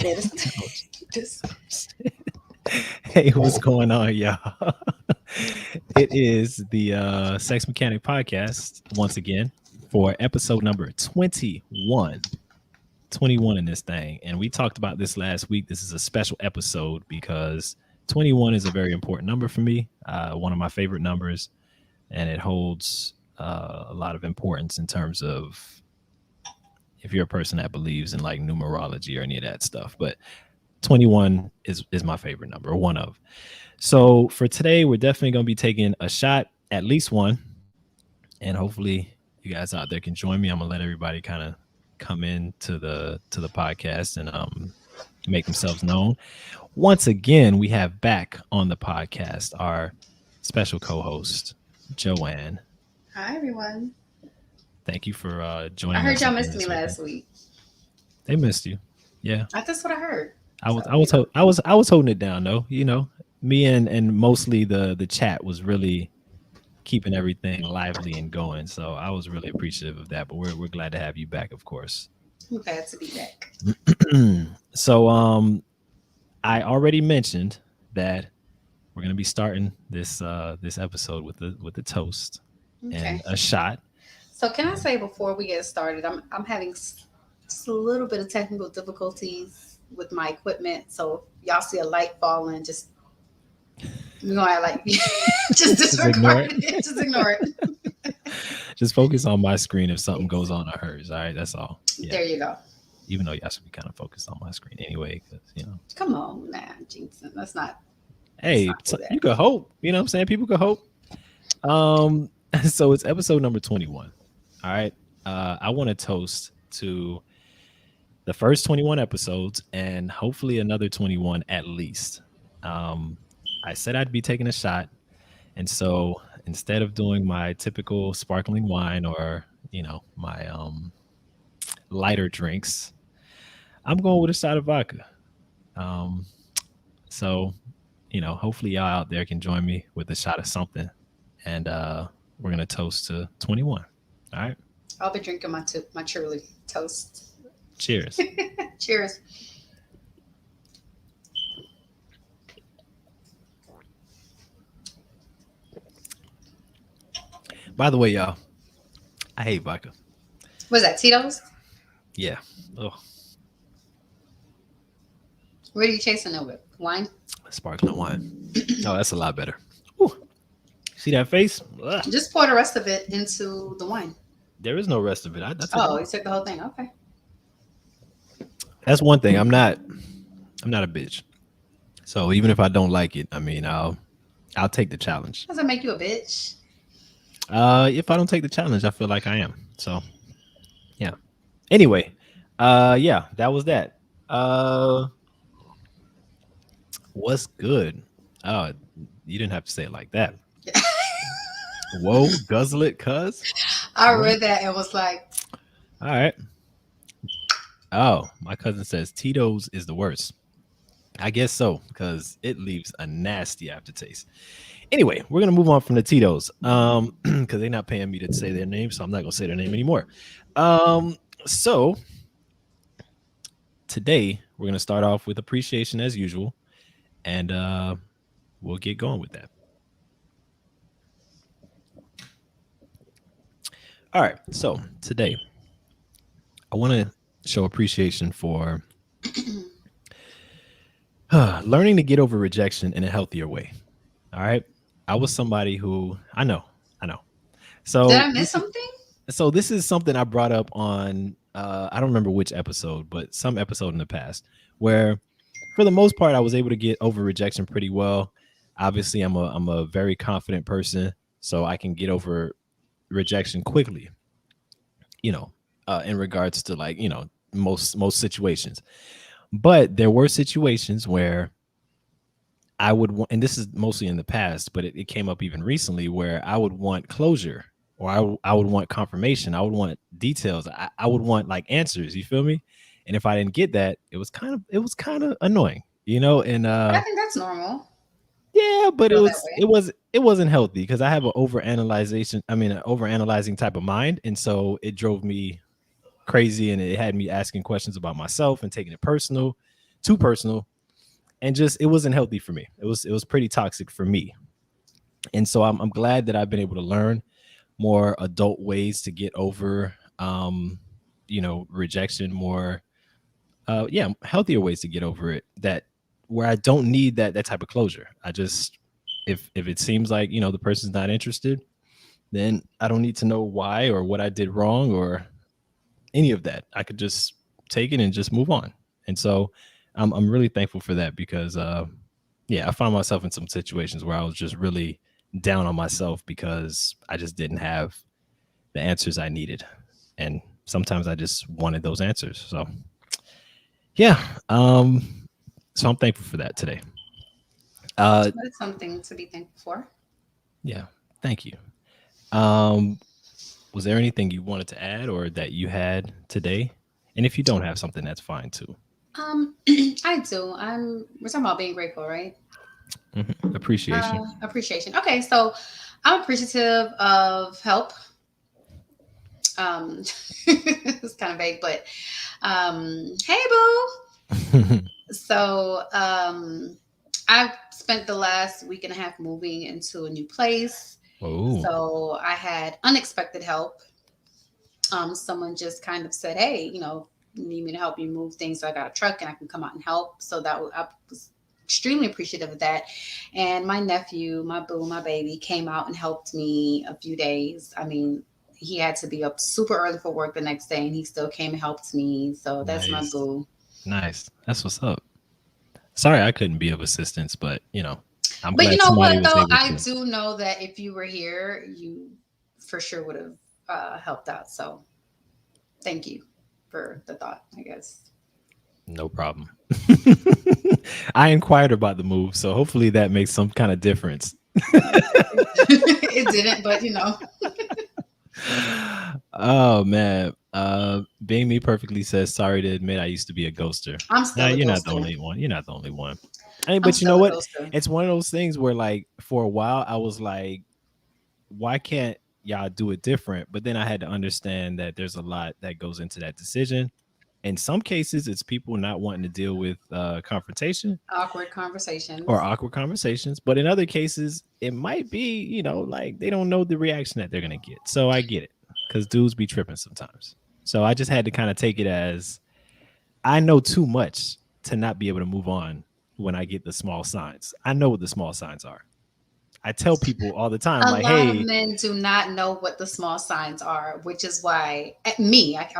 Yeah, Hey, what's going on, y'all? It is the Sex Mechanic Podcast once again for episode number 21. 21 in this thing. And we talked about this last week. This is a special episode because 21 is a very important number for me, one of my favorite numbers, and it holds a lot of importance in terms of if you're a person that believes in like numerology or any of that stuff. But 21 is my favorite number, or one of. So for today, we're definitely going to be taking a shot, at least one, and hopefully you guys out there can join me. I'm gonna let everybody kind of come in to the podcast and make themselves known. Once again, we have back on the podcast our special co-host Joanne. Hi, everyone. Thank you for I joining heard us y'all again missed me this last weekend. week. They missed you, yeah. That's what I heard. I was So, I was ho- I was holding it down though. Me and mostly the chat was really keeping everything lively and going. So I was really appreciative of that. But we're glad to have you back, of course. I'm glad to be back. So I already mentioned that we're gonna be starting this episode with the toast and Okay. a shot. So, can I And say before we get started, I'm having just a little bit of technical difficulties with my equipment. So, if y'all see a light falling, just you know, I like just just ignore disregard it. it. Just ignore it. Just focus on my screen if something goes on or hers. All right, that's all. Yeah. There you go. Even though y'all should be kind of focused on my screen anyway, because. Come on, nah, Jason. Let's Hey, not do that. you could hope. You know what I'm saying? People could hope. Um, so it's episode number 21. All right. I want to toast to the first 21 episodes and hopefully another 21 at least. Um, I said I'd be taking a shot. And so instead of doing my typical sparkling wine or, my lighter drinks, I'm going with a shot of vodka. Um, so, hopefully y'all out there can join me with a shot of something. And we're going to toast to 21. All right. I'll be drinking my truly toast. Cheers. Cheers. By the way, y'all, I hate vodka. Was that Tito's? Yeah. Oh, What are you chasing it with? Wine? sparkling wine. Oh, that's a lot better. Whew. See that face? Ugh. Just pour the rest of it into the wine. There is no rest of it. I took it Oh, you all. took the whole thing. Okay. That's one thing. I'm not a bitch. So even if I don't like it, I mean, I'll take the challenge. Doesn't make you a bitch. If I don't take the challenge, I feel like I am. So yeah. Anyway, yeah, that was that. What's good? Oh, you didn't have to say it like that. Whoa, guzzle it, cuz. I What? read that and was like, All right. Oh, my cousin says Tito's is the worst. I guess so, because it leaves a nasty aftertaste. Anyway, we're gonna move on from the Tito's. Because they're not paying me to say their name, so I'm not gonna say their name anymore. So today we're gonna start off with appreciation as usual, and we'll get going with that. All right. So today I want to show appreciation for learning to get over rejection in a healthier way. All right. I was somebody who I know. did So I miss this is something? this is something I brought up on I don't remember which episode, but some episode in the past where for the most part I was able to get over rejection pretty well. Obviously, I'm a very confident person, so I can get over rejection quickly, you know, in regards to like, most situations. But there were situations where I would want, and this is mostly in the past, but it came up even recently where I would want closure or I would want confirmation. I would want details. I would want like answers. You feel me? And if I didn't get that, it was kind of annoying, and But I think that's normal. yeah, To but it feel that was way. it was it wasn't healthy because I have an overanalyzation. I mean, an overanalyzing type of mind, and so it drove me crazy, and it had me asking questions about myself and taking it personal. too personal, and just it wasn't healthy for me. It was pretty toxic for me. And so I'm glad that I've been able to learn more adult ways to get over rejection, more healthier ways to get over it, that where I don't need that type of closure. I just, if it seems like the person's not interested, then I don't need to know why or what I did wrong or any of that. I could just take it and just move on. And so I'm really thankful for that, because I found myself in some situations where I was just really down on myself because I just didn't have the answers I needed. And sometimes I just wanted those answers. So yeah. So I'm thankful for that today. Uh That's something to be thankful for. yeah, thank you. Um was there anything you wanted to add or that you had today? And if you don't have something, that's fine too. I do. We're talking about being grateful, right? Appreciation. Appreciation. Okay, so I'm appreciative of help. Um, it's kind of vague, but hey, boo. So I've spent the last week and a half moving into a new place. Oh, So I had unexpected help. Someone just kind of said, "Hey, you need me to help you move things, so I got a truck and I can come out and help." So I was extremely appreciative of that. And my nephew, my boo, my baby, came out and helped me a few days. I mean, he had to be up super early for work the next day, and he still came and helped me. So that's my nice. boo. Nice. That's what's up. Sorry I couldn't be of assistance, but I'm But you glad know somebody what, was though? able I to. do know that if you were here, you for sure would have helped out. So thank you for the thought, I guess. No problem. I inquired about the move, so hopefully that makes some kind of difference. It didn't, but Oh man. Being me perfectly says sorry to admit I used to be a ghoster. I'm Nah, still a you're not the ghoster. only one. You're not the only one. I mean, I'm but you know still a what? ghoster. It's one of those things where like for a while I was like, why can't y'all do it different? But then I had to understand that there's a lot that goes into that decision. In some cases, it's people not wanting to deal with confrontation Awkward or conversations. awkward conversations. But in other cases, it might be, like they don't know the reaction that they're going to get. So I get it, because dudes be tripping sometimes. So I just had to kind of take it as I know too much to not be able to move on when I get the small signs. I know what the small signs are. I tell people all the time, A like, lot of hey, men do not know what the small signs are, which is why I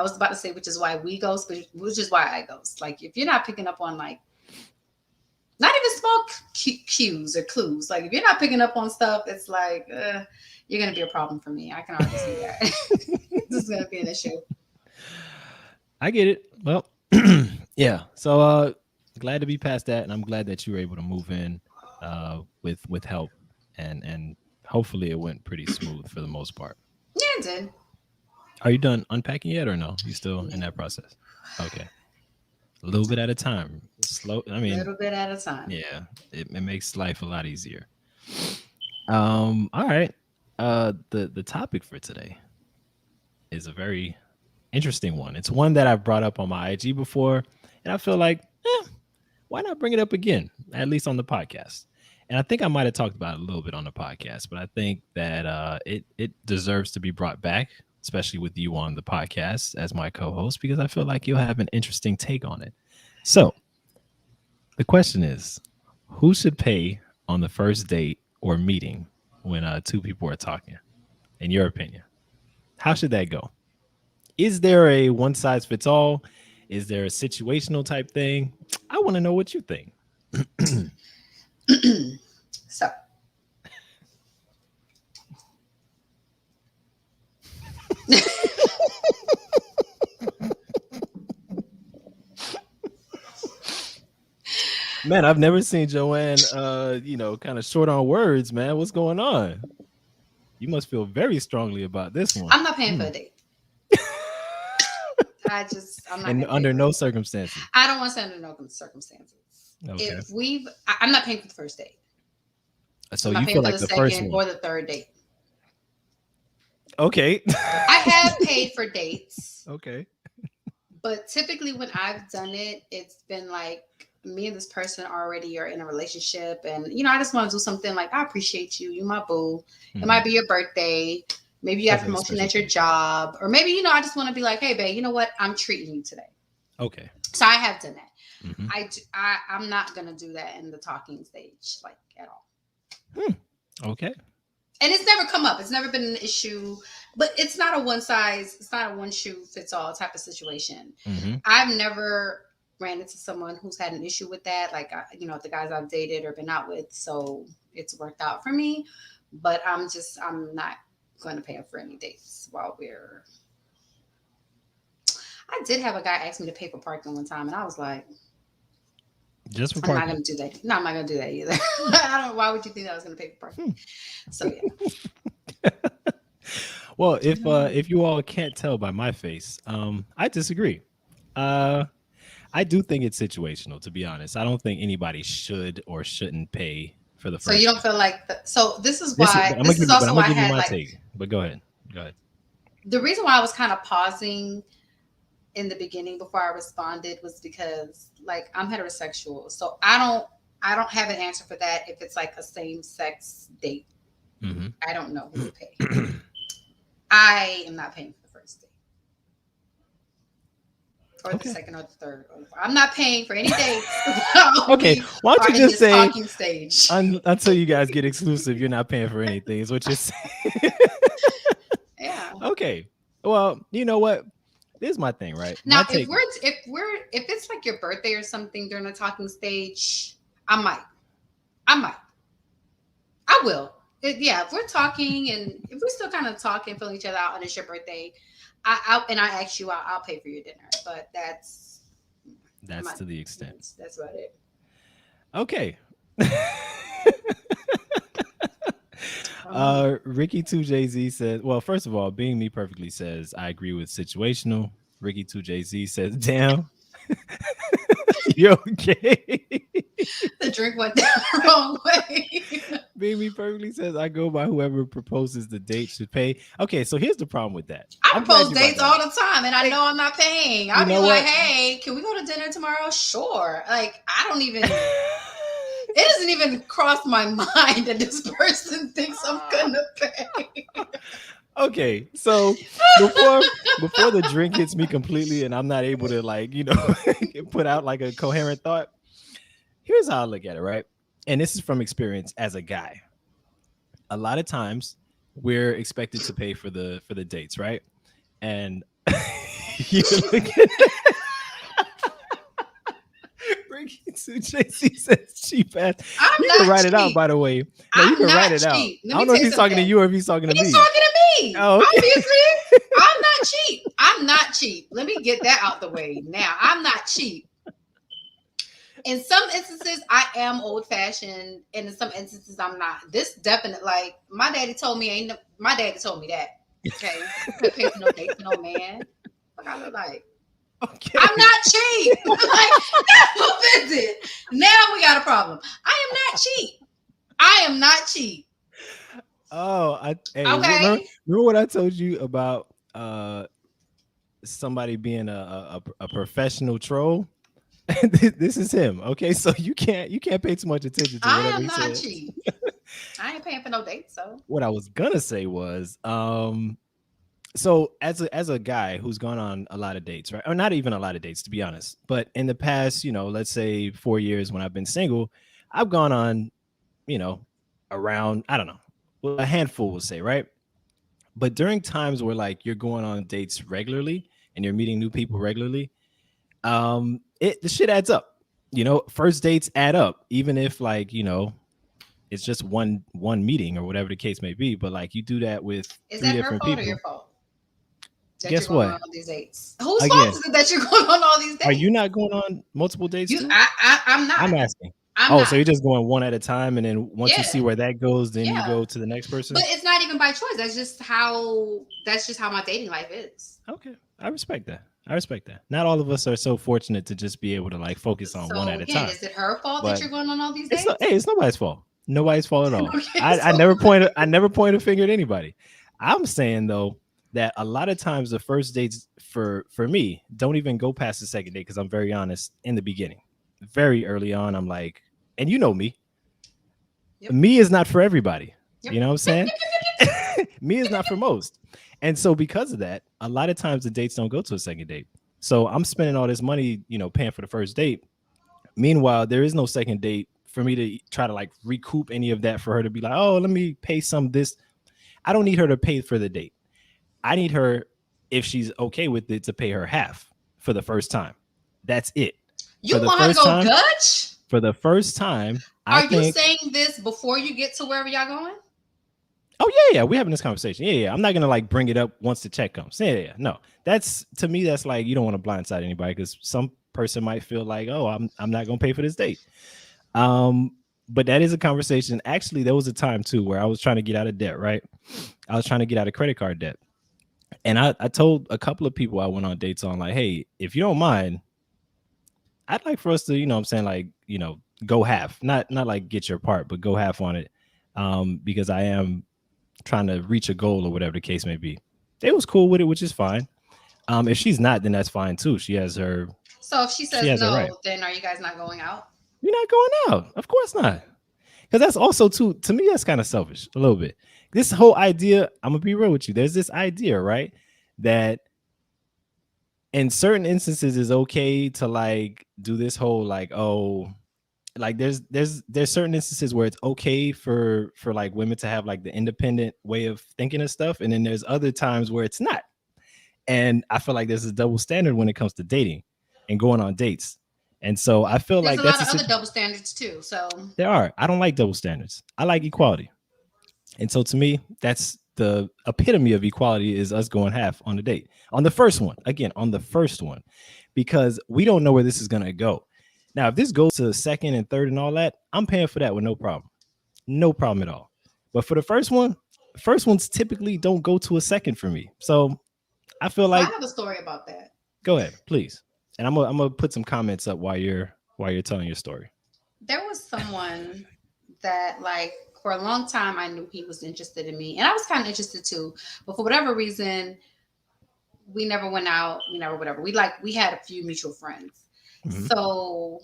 was about to say, which is why we ghost, but which is why I ghost. Like, if you're not picking up on like not even small cues or clues, like if you're not picking up on stuff, it's like you're gonna be a problem for me. I can already see that. This is gonna be an issue. I get it. Well, yeah. So glad to be past that, and I'm glad that you were able to move in with help, and hopefully it went pretty smooth for the most part. Yeah, it did. Are you done unpacking yet, or no? You still in Yeah, that process? Okay, a little bit at a time. Slow. I a mean, little bit at a time. yeah, it makes life a lot easier. All right. The topic for today is a very interesting one. It's one that I've brought up on my IG before, and I feel like, why not bring it up again, at least on the podcast? And I think I might have talked about it a little bit on the podcast, but I think that it deserves to be brought back, especially with you on the podcast as my co-host, because I feel like you'll have an interesting take on it. So the question is, who should pay on the first date or meeting when two people are talking? In your opinion, how should that go? Is there a one size fits all? Is there a situational type thing? I want to know what you think. So Man, I've never seen Joanne kind of short on words, man. What's going on? You must feel very strongly about this one. I'm not paying for Hmm. a date. I'm not And gonna pay under for no it. circumstances. I don't want to under no circumstances. Okay. If I'm not paying for the first date. So I'm not you paying feel for like the the first second one. or the third date. Okay. I have paid for dates, Okay. but typically when I've done it, it's been like me and this person already are in a relationship, and I just want to do something like, I appreciate you, you my boo. It might be your birthday. Maybe you got That's a promotion special at your occasion. job, or maybe I just want to be like, hey, babe, you know what? I'm treating you today. Okay. So I have done that. Hmm. I'm not gonna do that in the talking stage, like, at all. Okay. And it's never come up. It's never been an issue. But it's not a one shoe fits all type of situation. Hmm. I've never ran into someone who's had an issue with that. Like, the guys I've dated or been out with, so it's worked out for me. But I'm not going to pay up for any dates while we're. I did have a guy ask me to pay for parking one time, and I was like, Just for I'm not parking. going to do that. No, I'm not going to do that either. I don't. Why would you think I was going to pay for parking? Hmm. So yeah. Well, if you all can't tell by my face, I disagree. Uh, I do think it's situational. To be honest, I don't think anybody should or shouldn't pay for the So you first don't date. feel like so this is This is, why this is but also I'm why gonna I give you had my like take. But go ahead. Go ahead. the reason why I was kind of pausing in the beginning before I responded was because, like, I'm heterosexual, so I don't have an answer for that if it's like a same sex date. Hmm. I don't know who would pay. I am not paying for the first date or the Okay. second or the third. I'm not paying for any dates while Okay. we Why don't are you in just this say talking stage. until you guys get exclusive, you're not paying for anything? Is what you're saying? Yeah. Okay. Well, you know what? This is my thing, right? My Now, if take. it's like your birthday or something during the talking stage, I might. I might. I will. Yeah, if we're talking and if we're still kind of talking, feeling each other out, and it's your birthday, and I ask you, I'll pay for your dinner. But that's That's my to the extent. that's about it. Okay. Um, Ricky 2 Jay Z says, well, first of all, being me perfectly says, I agree with situational. Ricky 2 Jay Z says, damn, you okay? the drink went down the wrong way. being me perfectly says, I go by whoever proposes the date should pay. Okay, so here's the problem with that. I I'm glad propose you brought dates that all up. the time, and I Hey, know I'm not paying. you I'll be know like, what? "Hey, can we go to dinner tomorrow?" Sure. Like, I don't even. It doesn't even cross my mind that this person thinks I'm gonna pay. Okay, so before the drink hits me completely and I'm not able to, like, put out like a coherent thought, here's how I look at it, right? And this is from experience as a guy. A lot of times we're expected to pay for the dates, right? And you look at Ricky to JC says cheap ass. I'm You can not write it out, cheap. by the way. No, you I'm can write not it out. cheap. Let I don't me know tell if you he's talking to something. you or if he's talking to He's me. talking to me. Oh, okay. Obviously, I'm not cheap. I'm not cheap. Let me get that out the way now. I'm not cheap. In some instances, I am old fashioned, and in some instances, I'm not. This definite, like, my daddy told me, my daddy told me that. Okay, you couldn't pay for no date for no man. What I look like? Okay. I'm not cheap. Like, that's offended. Now we got a problem. I am not cheap. I am not cheap. Oh, hey, remember Okay. what I told you about somebody being a professional troll? This is him. Okay, so you can't pay too much attention to I whatever am he not says. cheap. I ain't paying for no date, so What I was gonna say was, so as a guy who's gone on a lot of dates, right? Or not even a lot of dates, to be honest. But in the past, let's say 4 years when I've been single, I've gone on, you know, around, I don't know, well, a handful, we'll say, right? But during times where like you're going on dates regularly and you're meeting new people regularly, the shit adds up. First dates add up, even if, like, it's just one meeting or whatever the case may be. But like you do that with is three that her different fault or your people. fault that you're Guess going on what? all these dates? Whose fault Again, is it that you're going on all these are you dates? not going on multiple dates You, too? I'm not. I'm asking. I'm Oh, so not. you're just going one at a time, and then once you Yeah, see where that goes, then you yeah. go to the next But person. it's not even by choice. That's just how my dating life is. Okay, I respect that. I respect that. Not all of us are so fortunate to just be able to like focus on one So at a again, time. is it her fault that But you're going on all these it's not. dates? Hey, it's nobody's fault. Nobody's fault at all. Okay, I so never point. I never point a finger at anybody. I'm saying though that a lot of times the first dates for me don't even go past the second date because I'm very honest in the beginning. very early on, I'm like, and you know me, Yep. me is not for everybody. Yep. You know what I'm Yep. saying? Yep. Yep. Yep. Yep. Me is not for most. And so because of that, a lot of times the dates don't go to a second date. So I'm spending all this money, paying for the first date. Meanwhile, there is no second date for me to try to like recoup any of that for her to be like, oh, let me pay some this. I don't need her to pay for the date. I need her, if she's okay with it, to pay her half for the first time. That's it. For You the want her to first go time, Dutch? I Are you think, saying this before you get to wherever y'all going? oh yeah, we're having this conversation. Yeah. I'm not gonna like bring it up once the check comes. Yeah. No, that's to me, that's like you don't want to blindside anybody because some person might feel like, oh, I'm not gonna pay for this date. Um, but that is a conversation. Actually, there was a time too where I was trying to get out of debt, right? I was trying to get out of credit card debt. And I told a couple of people I went on dates on, like, hey, if you don't mind, I'd like for us to, what I'm saying, like, go half. Not like get your part, but go half on it. Because I am trying to reach a goal or whatever the case may be. They was cool with it, which is fine. If she's not, then that's fine too. So if she She says has her right. no, then are you guys not going out? You're not going out. Of course not. Because that's also too, to me, that's kind of selfish a little bit. This whole idea, I'm gonna be real with you. There's this idea, right? That in certain instances is okay to like do this whole like, oh, like there's certain instances where it's okay for like women to have like the independent way of thinking of stuff. And then there's other times where it's not. And I feel like there's a double standard when it comes to dating and going on dates. And so I feel There's like a that's lot a of other situation. double standards too. So There are. I don't like double standards. I like equality. And so to me, that's the epitome of equality is us going half on the date. On the first one, again, on the first one, because we don't know where this is going to go. Now, if this goes to second and third and all that, I'm paying for that with no problem. No problem at all. But for the first ones typically don't go to a second for me. So I feel I like have a story about that. go ahead, please. And I'm gonna put some comments up while you're telling your story. There was someone that like for a long time I knew he was interested in me and I was kind of interested too. But for whatever reason, we never went out, we never whatever. We had a few mutual friends. Mhm. So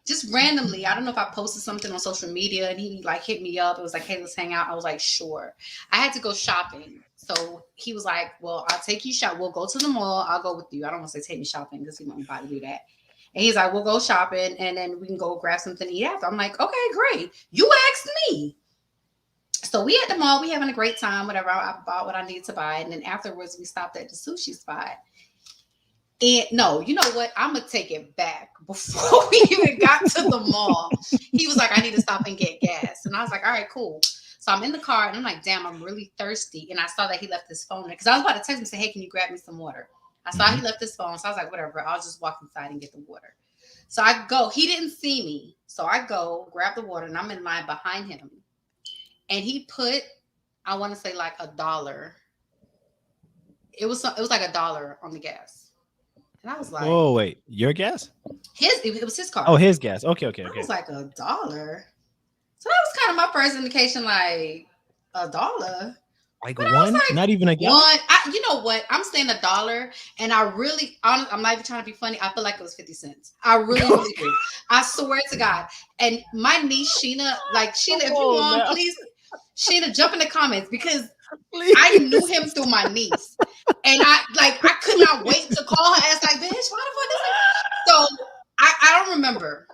just randomly, I don't know if I posted something on social media and he like hit me up. It was like, hey, let's hang out. I was like, sure. I had to go shopping. So he was like, well, I'll take you shop. We'll go to the mall. I'll go with you. I don't want to say take me shopping because he won't probably do that. And he's like, we'll go shopping and then we can go grab something to eat after. I'm like, okay, great. You asked me. So we at the mall, we having a great time, whatever. I bought what I needed to buy. And then afterwards we stopped at the sushi spot. And no, you know what? I'm gonna take it back. Before we even got to the mall, he was like, "I need to stop and get gas," and I was like, "All right, cool." So I'm in the car and I'm like, "Damn, I'm really thirsty." And I saw that he left his phone there because I was about to text him and say, "Hey, can you grab me some water?" I saw he left his phone, so I was like, "Whatever, I'll just walk inside and get the water." So I go. He didn't see me, so I go grab the water and I'm in line behind him. And he put, I want to say like $1. It was like $1 on the gas. And I was like, Oh wait, your gas? it was his Oh, car. his gas. Okay, okay, I okay. was like, $1. So that was kind of my first indication, like $1. Like But I was one? like, Not even a gallon? one. You know what? I'm saying $1, and I really, I'm not even trying to be funny. I feel like it was 50 cents. I really, really do. I swear to God. And my niece Sheena, like Sheena, if you Oh want, no. please, Sheena, jump in the comments because Please. I knew him through my niece, and I could not wait to call her. Ask like, bitch, why the fuck is it? So I don't remember.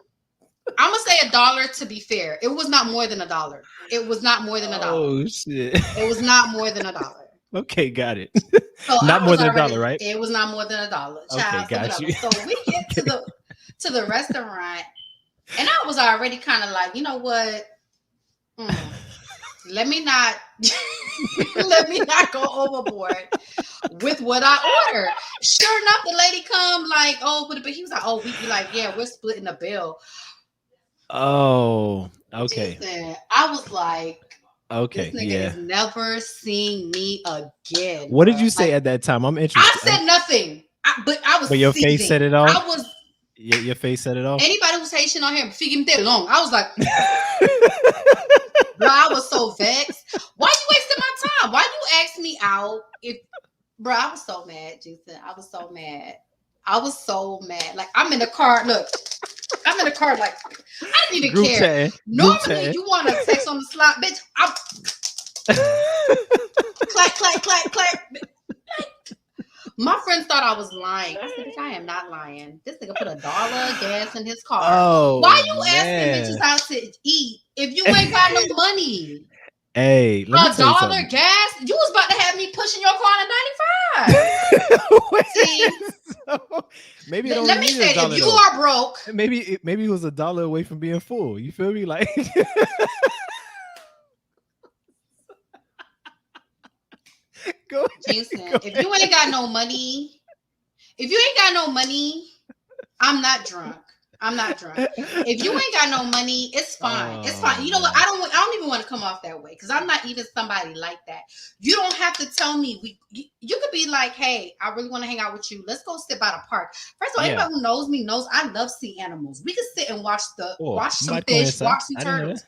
I'm gonna say $1 to be fair. It was not more than $1. It was not more than $1. Oh shit. It was not more than $1. Okay, got it. So Not I more was than a already. dollar, right? It was not more than $1. Okay, Child, so got whatever. you. So we get to the restaurant, and I was already kind of like, you know what? Hmm, let me not let me not go overboard with what I ordered. Sure enough, the lady come like, oh, but he was like, oh, we like, yeah, we're splitting the bill. Oh, okay. Jason, I was like, this Okay, nigga yeah. is never seeing me again, What bro. did you say Like, at that time? I'm I interested. said nothing, but I was But your face said seething. it all? I was Your face said it all? anybody who's Haitian on here, figure that long. I was like, bro, I was so vexed. Why you wasting my time? Why you asked me out? If bro, I was so mad, Jason. I was so mad. I was so mad. Like I'm in the car. Look, I'm in the car. Like I didn't even Group care. chat, group Normally, chat. you want to text on the slot, bitch. I'm clack, clack, clack, clack. My friends thought I was lying. I said, bitch, I am not lying. This nigga put $1 of gas in his car. Why Oh you asking bitches man. out to eat if you ain't got no money? Hey, let me A tell you dollar something. gas? You was about to have me pushing your car on a 95. See, So, maybe it only let me needed a say, if dollar you though. are broke, Maybe it was $1 away from being full. You feel me? Like go Jason, go if ahead. you ain't got no money, if you ain't got no money, I'm not drunk. I'm not drunk. If you ain't got no money, it's fine. It's Oh fine. You know what? man. I don't even want to come off that way because I'm not even somebody like that. You don't have to tell me. You could be like, hey, I really want to hang out with you. Let's go sit by the park. First of all, Yeah. anybody who knows me knows I love sea animals. We could sit and Oh, watch you some might go fish, inside. watch some I didn't know that. turtles.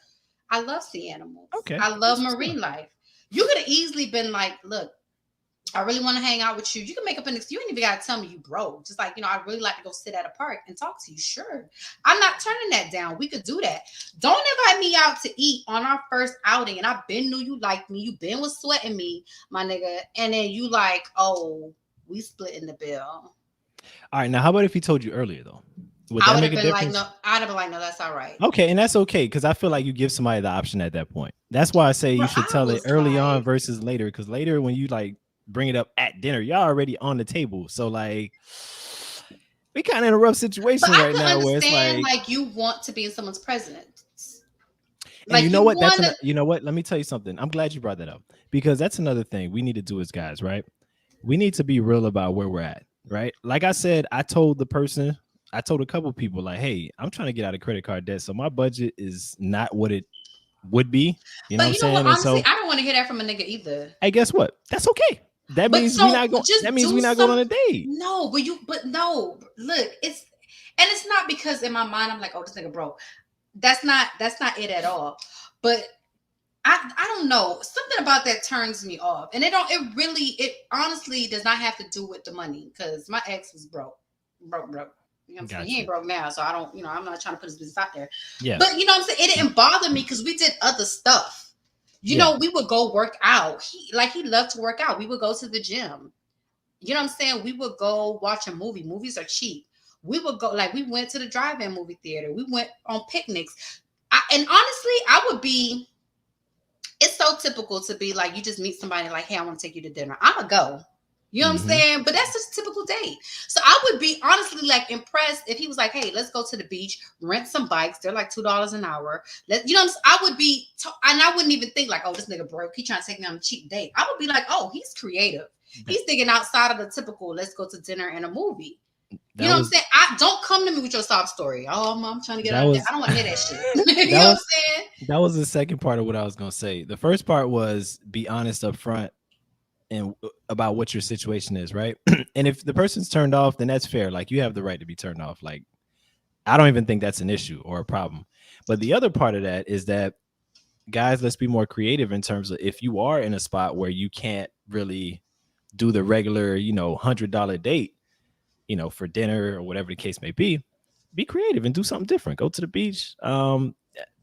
I love sea animals. Okay. I love That's what's up. marine life. You could have easily been like, look, I really want to hang out with you. You can make up an excuse. You ain't even got to tell me you broke. Just like, I really like to go sit at a park and talk to you. Sure. I'm not turning that down. We could do that. Don't invite me out to eat on our first outing. And I've been knew you like me. You been was sweating me, my nigga. And then you like, oh, we splitting the bill. All right. Now, how about if he told you earlier though? Would I that would make have a been like, difference? no, I'd have been like, no, that's all right. Okay, and that's okay because I feel like you give somebody the option at that point. That's why I say Bro, you should I tell it was early on like, versus later. Because later, when you like bring it up at dinner, y'all already on the table. So like, we kind of in a rough but situation I right can now where it's understand like, like you want to be in someone's presence. and you Like know you what? want to, You know what? Let me tell you something. I'm glad you brought that up because that's another thing we need to do as guys, right? We need to be real about where we're at, right? Like I said, I told a couple people like, hey, I'm trying to get out of credit card debt, so my budget is not what it would be. You know what but I'm you know what? saying? And Honestly, so I don't want to hear that from a nigga either. hey, guess what? That's okay. That But means we so not going. That just means do we not going some. on a date. No, but no. Look, it's not because in my mind I'm like, oh, this nigga broke. That's not it at all. But I don't know. Something about that turns me off. And it honestly does not have to do with the money because my ex was broke. Broke. You know what I'm saying? He Got ain't you. broke now, so I don't, I'm not trying to put his business out there. Yeah, But you know what I'm saying? It didn't bother me because we did other stuff. yeah. We would go work out. He loved to work out. We would go to the gym. You know what I'm saying? We would go watch a movie. Movies are cheap. We would go, like, we went to the drive-in movie theater. We went on picnics. And honestly, I would be, it's so typical to be like, you just meet somebody like, hey, I want to take you to dinner. I'm going to go. You know what I'm Mm-hmm. saying? But that's just a typical date. So I would be honestly like impressed if he was like, hey, let's go to the beach, rent some bikes. They're like $2 an hour. I would be, and I wouldn't even think like, oh, this nigga broke. He trying to take me on a cheap date. I would be like, oh, he's creative. That He's thinking outside of the typical, let's go to dinner and a movie. You that know what I'm was saying? I don't come to me with your sob story. Oh, I'm trying to get that out of there. was I don't want to hear that shit. You that know what I'm was saying? that was the second part of what I was gonna say. The first part was be honest up front and about what your situation is, right? And if the person's turned off, then that's fair. Like you have the right to be turned off. Like I don't even think that's an issue or a problem. But the other part of that is that guys, let's be more creative in terms of if you are in a spot where you can't really do the regular, $100 date, for dinner or whatever the case may be creative and do something different. Go to the beach,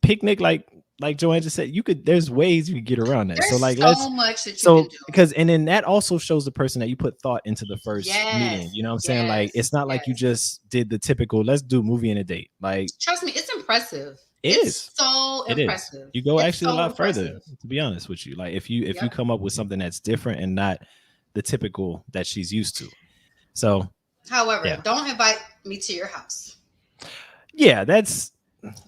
picnic, like Joanne just said. There's ways you can get around that. So There's like so much that you can so do. because and then that also shows the person that you put thought into the first meeting. Yes, You know what I'm saying? Like yes, it's not like you yes. just did the typical let's do movie and a date. Like Trust me, it's impressive. it It's is. so It is. impressive. You go It's actually a so lot further, impressive. to be honest with you. Like if you Yep. come up with something that's different and not the typical that she's used to. So However, yeah. don't invite me to your house. Yeah, that's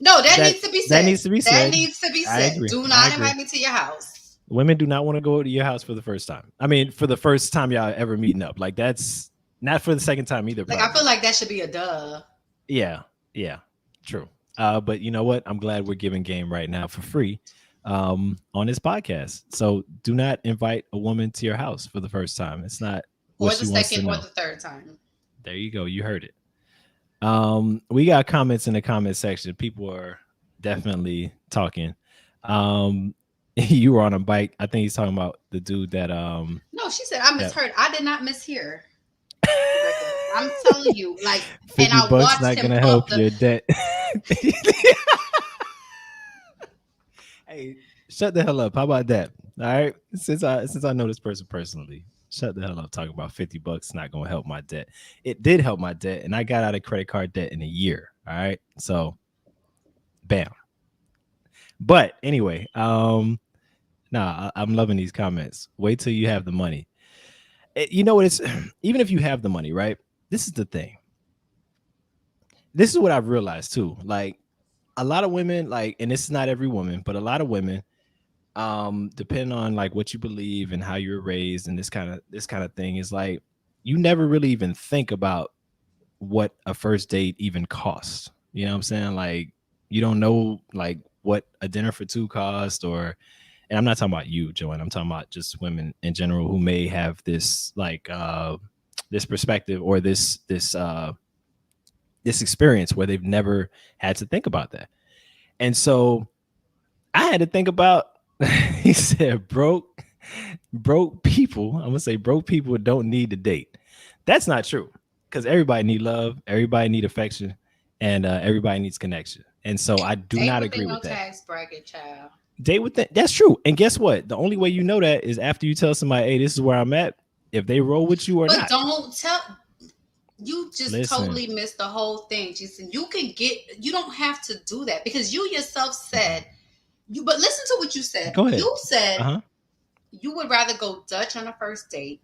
No, that that needs to be that said. needs to be That said. needs to be I said. agree. Do I not agree. invite me to your house. Women do not want to go to your house for the first time. I mean, for the first time y'all ever meeting up. Like that's not for the second time either, Like I feel probably. like that should be a duh. Yeah, yeah, true. But you know what? I'm glad we're giving game right now for free on this podcast. So do not invite a woman to your house for the first time. It's not what Or the she wants to second or know. the third time. There you go. You heard it. We got comments in the comment section. People are definitely talking. Um, you were on a bike. I think he's talking about the dude that No, she said I that misheard. I did not mishear. Listen, I'm telling you, like, and 50 I bucks watched not him gonna pump help the. your debt. Hey, shut the hell up. How about that? All right. Since I know this person personally, shut the hell up talking about 50 bucks not gonna help my debt. It did help my debt, and I got out of credit card debt in a year. All right. So bam. But anyway, I'm loving these comments. Wait till you have the money. You know what it's even if you have the money, right? This is the thing. This is what I've realized too. Like a lot of women, like, and this is not every woman, but a lot of women, depending on like what you believe and how you're raised and this kind of thing is like you never really even think about what a first date even costs. You know what I'm saying? Like you don't know like what a dinner for two costs or and I'm not talking about you, Joanne. I'm talking about just women in general who may have this like this perspective or this experience where they've never had to think about that. And so I had to think about he said broke people, I'm gonna say broke people don't need to date. That's not true because everybody need love, everybody need affection, and everybody needs connection. And so I do Date not within agree your with that. tax bracket, child. Date with that. That's true. And guess what? The only way you know that is after you tell somebody, "Hey, this is where I'm at." If they roll with you or But not. don't tell. You just Listen, totally missed the whole thing, Jason. You can get. You don't have to do that because you yourself said you. But listen to what you said. go ahead. You said Uh huh. you would rather go Dutch on a first date,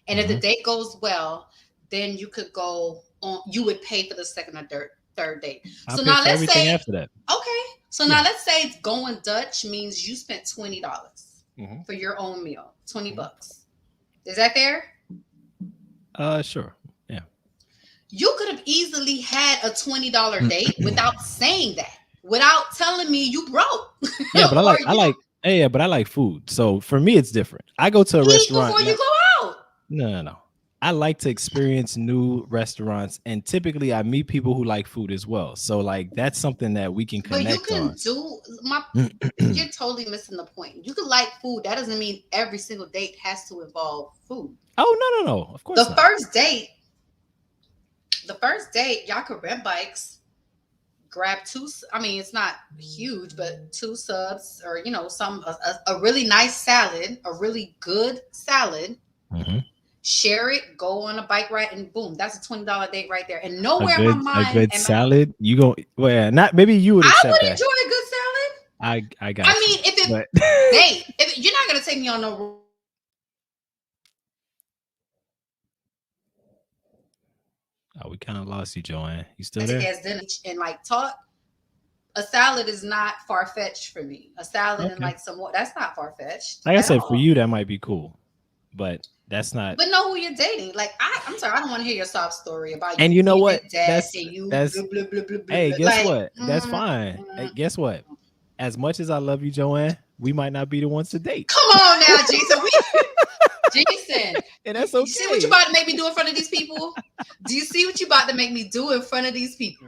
and if the Hmm. date goes well, then you could go on. You would pay for the second or third date. I'll So pay now for let's everything say, after that. okay. So Yeah. now let's say going Dutch means you spent $20 Hmm. for your own meal. 20 Hmm. bucks. Is that fair? Sure. Yeah. You could have easily had a $20 date without saying that, without telling me you broke, Yeah, but I or like I like yeah, but I like food. So for me it's different. I go to a eat restaurant before now. you go out. No, no, no. I like to experience new restaurants and typically I meet people who like food as well. So like that's something that we can But you connect can on. do my. You're totally missing the point. You can like food. That doesn't mean every single date has to involve food. Oh, no, no, no. Of The course not. first date, the first date, y'all could rent bikes, grab two. I mean, it's not huge, but two subs, or some a really nice salad, a really good salad. Hmm. Share it, go on a bike ride, and boom, that's a $20 date right there. And A nowhere in my good a mind good am I. salad. You go well, not maybe you would I accept would that. enjoy a good salad. I I got you. mean, if it But date, if you're not gonna take me on no oh, we kind of lost you, Joanne. You still romantic there? ass dinner and like talk, a salad is not far fetched for me. A salad and Okay. like some more, that's not far fetched Like I at said, for all. you that might be cool, but that's not. But know who you're dating. Like I'm sorry, I don't want to hear your sob story about And you you know being what? in debt and you That's blah blah blah blah blah hey, blah. guess Like, what? That's fine. Hey, guess what? As much as I love you, Joanne, we might not be the ones to date, come on now, Jason. Jason, and that's you see what you okay. about to make me do in front of these people? Do you see what you about to make me do in front of these people?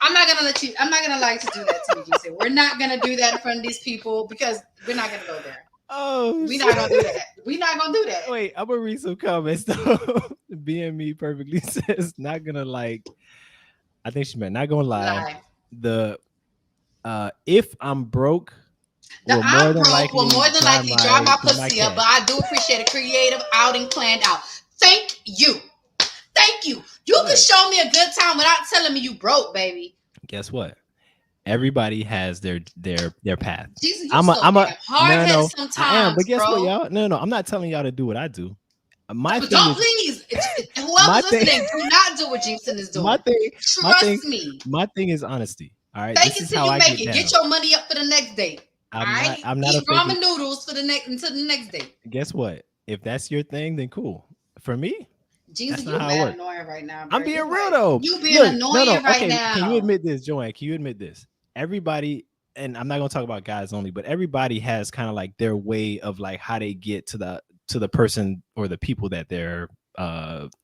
I'm not gonna let you. I'm not gonna like to do that to me, Jason. We're not gonna do that in front of these people because we're not gonna go there. Oh We're not gonna shit! do that. We're not gonna do that. Wait, I'm gonna read some comments though. Being me perfectly says not gonna like. I think she meant not gonna lie. Lie. The if I'm broke, The will more I'm than broke will likely more than dry likely dry my my pussy up, but cash. I do appreciate a creative outing planned out. Thank you. Thank you. You can Look, show me a good time without telling me you broke, baby. guess what? Everybody has their path. Jesus, you I'm a so I'm a damn hard no headed no I am, but sometimes, guess what, bro. y'all? No, I'm not telling y'all to do what I do. My But thing don't is please. my Whoever's thing listening, do not do what Jason is my doing. thing my thing Trust me. my thing is honesty. All right, Fake this it is till how you I make get it. Get down. your money up for the next date. All I'm not right. I'm not a Eat fake. ramen noodles for the next until the next date. Guess what? If that's your thing, then cool. For me, that's Jesus, not you how it mad works. annoying right now, I'm bro. being You real like though. you being Look, no, annoying right okay. Can you now. admit this, Joanne? Can you admit this? Everybody, and I'm not gonna talk about guys only, but everybody has kind of like their way of like how they get to the person or the people that they're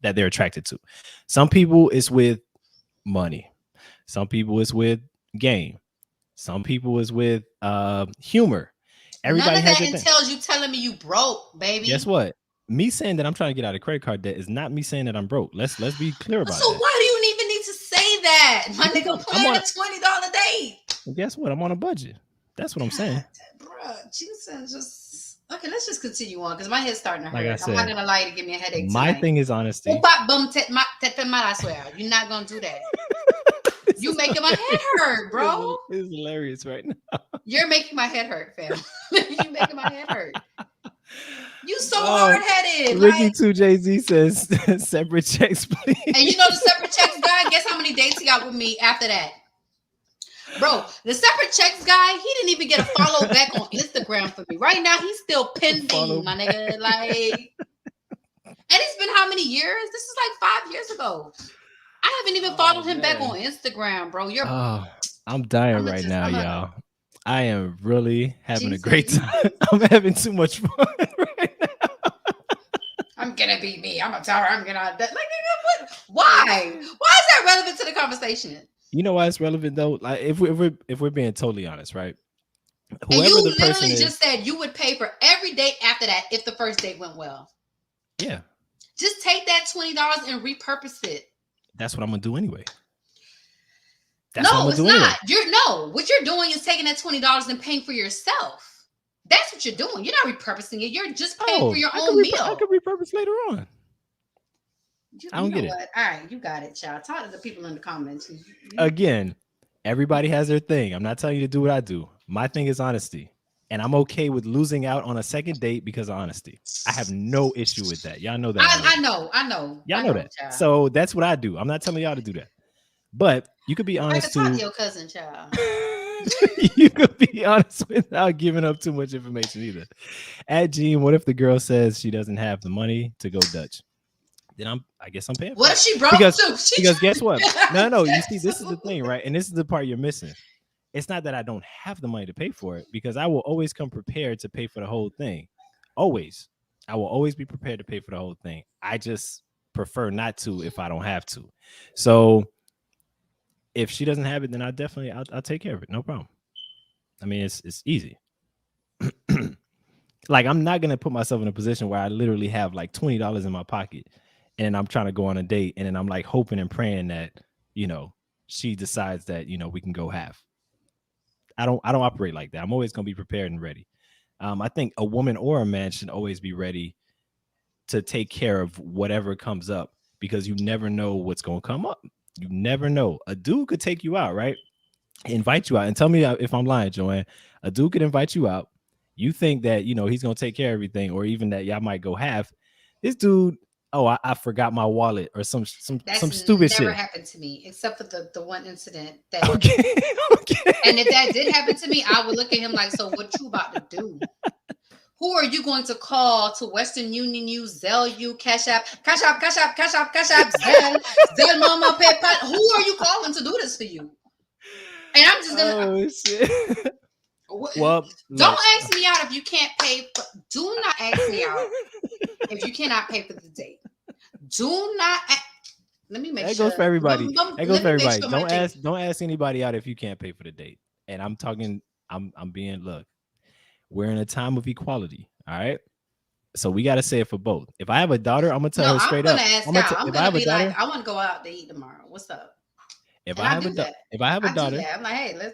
attracted to. Some people it's with money. Some people it's with game. Some people is with humor. None Everybody of has that their thing. entails you telling me you broke, Guess baby. what? Me saying that I'm trying to get out of credit card debt is not me saying that I'm broke. Let's be clear about So that. why do you even need to say that? My Because nigga I'm plan on. a $20 date. Well, guess what? I'm on a budget. That's what I'm saying. God, bro, Jesus, just okay. Let's just continue on because my head's starting to Like I hurt. I'm not said, gonna lie to give me a headache my tonight. thing is honesty. Upak bum I swear. You're not gonna do that. This You is making my head hurt, bro. This is hilarious right now. You're making my head hurt, fam. You making my head hurt. You so Oh, hard headed, Ricky like. 2JZ says separate checks, please. And you know the separate checks guy. Guess how many dates he got with me after that, bro? The separate checks guy. He didn't even get a follow back on Instagram for me. Right now, he's still pending, my nigga. Like, and it's been how many years? This is like 5 years ago. I haven't even followed him back on Instagram, bro. You're. I'm dying I'ma right just- now, I'ma- y'all. I am really having a Jesus, great time. I'm having too much fun right now. I'm gonna be me. I'm a tower. I'm gonna like. Nigga, what? Why? Why is that relevant to the conversation? You know why it's relevant though? Like if we're being totally honest, right? And you Whoever the person literally is, just said you would pay for every date after that if the first date went well. yeah, Just take that $20 and repurpose it. that's what I'm gonna do anyway. No, it's not. What you're doing is taking that $20 and paying for yourself. That's what you're doing. You're not repurposing it. You're just paying for your own meal. I could repurpose later on. I don't get it. All right, you got it, child. Talk to the people in the comments. Again, everybody has their thing. I'm not telling you to do what I do. My thing is honesty. And I'm okay with losing out on a second date because of honesty. I have no issue with that. Y'all know that. I know. Y'all know that. Child. So that's what I do. I'm not telling y'all to do that. But you could be honest too. Talk to your cousin, child. You could be honest without giving up too much information either. At Gene, what if the girl says she doesn't have the money to go Dutch? Then I guess I'm paying for it. What if she broke because guess what? No. You see, this is the thing, right? And this is the part you're missing. It's not that I don't have the money to pay for it because I will always come prepared to pay for the whole thing. Always. I will always be prepared to pay for the whole thing. I just prefer not to if I don't have to. So if she doesn't have it, then I'll take care of it. No problem. I mean, it's easy. Like I'm not gonna put myself in a position where I literally have like $20 in my pocket and I'm trying to go on a date and then I'm like hoping and praying that, she decides that, we can go half. I don't operate like that. I'm always gonna be prepared and ready. I think a woman or a man should always be ready to take care of whatever comes up because you never know what's gonna come up. You never know. A dude could take you out, right? Invite you out. And tell me if I'm lying, Joanne. A dude could invite you out. You think that, he's going to take care of everything or even that y'all might go half. This dude, I forgot my wallet or some stupid shit. Never happened to me except for the one incident that. Okay. And if that did happen to me, I would look at him like, so what you about to do? Who are you going to call to Western Union you, Zelle you, Cash App, Zelle, Mama, PayPal? Who are you calling to do this for you? And I'm just gonna. Oh shit. Well, don't ask me out if you can't pay. Do not ask me out if you cannot pay for the date. Do not. Let me make that sure. That goes for everybody. That goes for everybody. Sure don't ask anybody out if you can't pay for the date. And I'm talking. I'm being. Look, we're in a time of equality. All right. So we got to say it for both. If I have a daughter, I'm gonna tell her straight up. I'm gonna be like, I want to go out to eat tomorrow. What's up? If I have a daughter, I'm like, hey,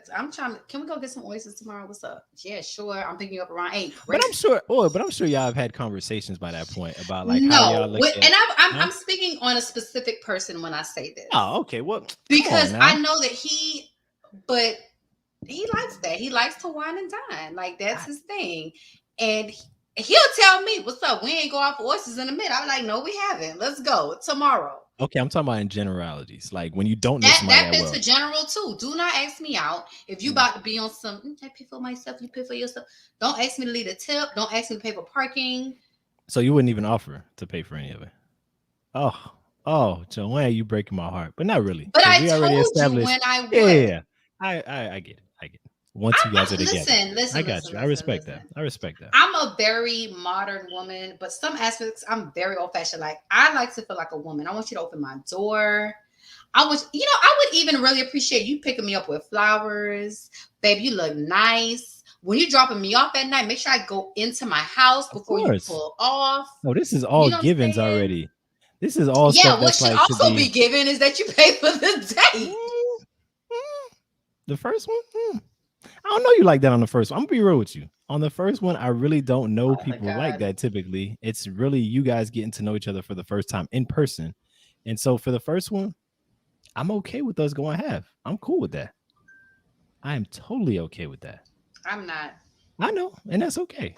can we go get some oysters tomorrow? What's up? Yeah, sure. I'm picking you up around 8. But I'm sure y'all have had conversations by that point about like how y'all look at, and I'm speaking on a specific person when I say this. Oh, okay. Well, because I know that he likes that. He likes to wine and dine. Like that's his thing. And he'll tell me, what's up? We ain't go out for oysters in a minute. I'm like, no, we haven't. Let's go tomorrow. Okay, I'm talking about in generalities, like when you don't know somebody that fits for general too. Do not ask me out if you about to be on some. I pay for myself. You pay for yourself. Don't ask me to leave a tip. Don't ask me to pay for parking. So you wouldn't even offer to pay for any of it. Oh, Joanne, you breaking my heart, but not really. But I told you when I would. Yeah, I get it. Once you guys are together, listen, I got you. I respect that. I'm a very modern woman, but some aspects I'm very old fashioned. Like I like to feel like a woman. I want you to open my door. I would even really appreciate you picking me up with flowers, babe. You look nice. when you're dropping me off at night, make sure I go into my house Of before you course. pull off. No, this is You all know what I'm givens saying? already. This is all Yeah, stuff what that's should like to also be be given is that you pay for the date. the first one. I don't know you like that on the first one. I'm gonna be real with you. On the first one, I really don't know Oh my people like God. that typically. It's really you guys getting to know each other for the first time in person. And so for the first one, I'm okay with us going half. I'm cool with that. I am totally okay with that. I'm not. I know, and that's okay.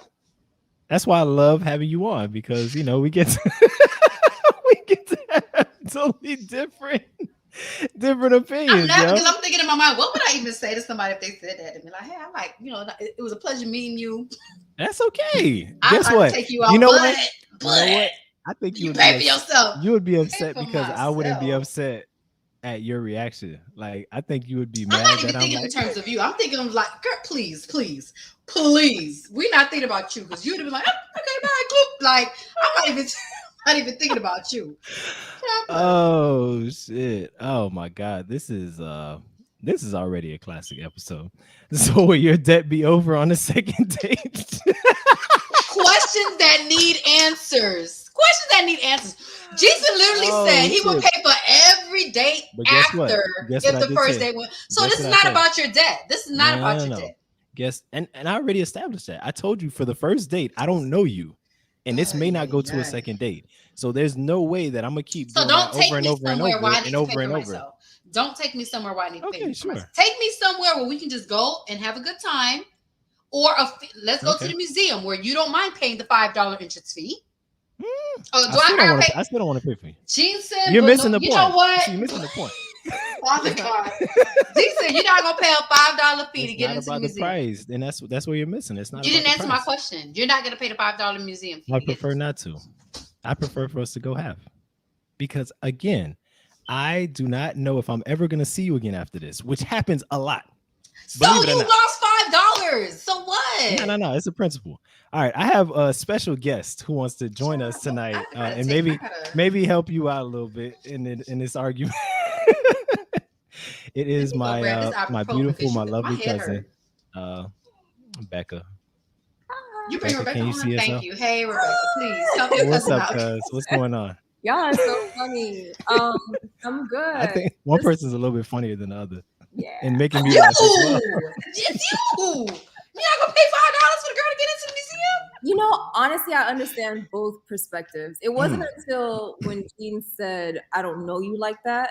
That's why I love having you on because we get to, we get to have totally different I'm opinions, not yo. because I'm thinking in my mind, what would I even say to somebody if they said that to me? Like, hey, I'm like, it was a pleasure meeting you. That's okay. I'm Guess trying to what? take you You out, know but what? You know what? I think you pay for yourself. you would be Pay upset for because I wouldn't be myself. upset at your reaction. Like I think you would be I'm not mad even that I'm thinking in like, terms of you. I'm thinking of like, girl, please. We're not thinking about you because you'd have been like, oh, okay, bye, cool. Like, I'm not even thinking about you. oh shit. Oh my god. This is already a classic episode. So will your debt be over on the second date? Questions that need answers. Jason literally said he would pay for every date But guess after what? Guess if what I the did first say? date went. So Guess this is what I not said? about your debt. This is not about your No. debt. Guess and I already established that. I told you for the first date, I don't know you. And this may not go to a second date. So there's no way that I'm gonna keep So doing don't that take over and me over and somewhere over where I and need to over pay and for over. myself. Don't take me somewhere where I need to pay Okay, for sure. myself. Take me somewhere where we can just go and have a good time. Or let's go to the museum where you don't mind paying the $5 entrance fee. I still don't want to pay for you. Gene said, You're missing the point. You know what? See, you're missing the point. Father God. Gene said you're not gonna pay a $5 fee to get into the museum. Price, and that's where you're missing. It's not. You didn't answer price. my question. You're not gonna pay the $5 museum fee. I prefer not to. I prefer for us to go half because again, I do not know if I'm ever gonna see you again after this, which happens a lot. So you lost $5. So what? No. It's a principle. All right, I have a special guest who wants to join us tonight, and maybe help you out a little bit in this argument. It is my beautiful, my lovely cousin, Becca. You bring Rebecca on. Thank you. Hey, Rebecca, please help your What's cousin up, out. cuz? What's going on? Y'all are so funny. I'm good. I think one person's a little bit funnier than the other. Yeah. And making me laugh as well. It's you. You're not gonna pay $5 for the girl to get into the museum? Honestly, I understand both perspectives. It wasn't until when Gene said, I don't know you like that.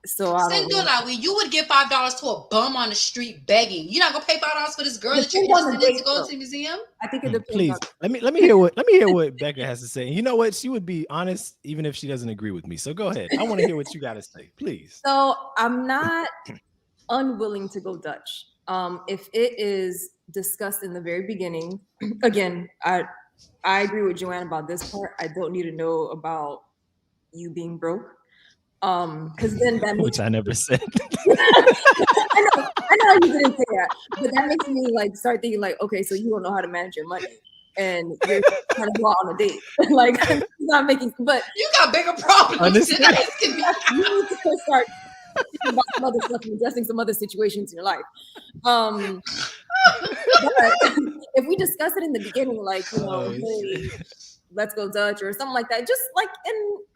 So I don't know. You would give $5 to a bum on the street begging. You're not gonna pay $5 for this girl that you're interested in to go to the museum? I think it depends. Please let me hear what Becca has to say. And you know what? She would be honest even if she doesn't agree with me. So go ahead. I want to hear what you got to say, please. So I'm not unwilling to go Dutch. If it is discussed in the very beginning, again, I agree with Joanne about this part. I don't need to know about you being broke. Because then that makes I never said. I know you didn't say that, but that makes me like start thinking like, okay, so you don't know how to manage your money, and you're trying to go out on a date. Like, it's not making. But you got bigger problems. You need to start thinking about some other stuff and addressing some other situations in your life. But if we discuss it in the beginning, like hey, let's go Dutch or something like that, just like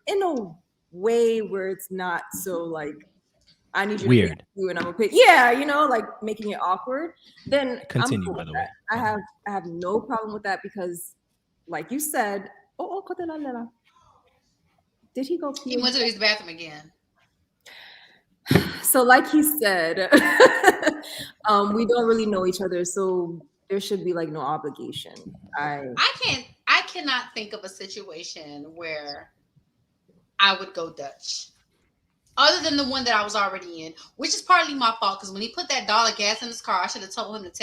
in a way where it's not so like I need you weird to pay you and I'm gonna pay, like making it awkward, then continue by the way. I have no problem with that because like you said, did he go pee? He went to his bathroom again. So like he said, we don't really know each other, so there should be like no obligation. I cannot think of a situation where I would go Dutch. Other than the one that I was already in, which is partly my fault because when he put that $1 gas in his car, I should have told his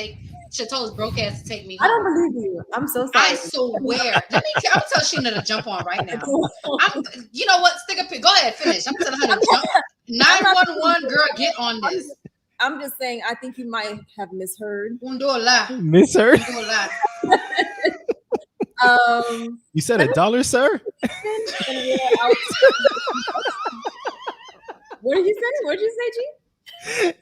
broke ass to take me home. I don't believe you. I'm so sorry. I swear. I'm tell Sheena to jump on right now. You know what? Stick a go ahead, finish. I'm telling her to jump. 911 girl, get on this. I'm just saying, I think you might have misheard. Misheard? You said $1, sir? What did you say? What did you say, G?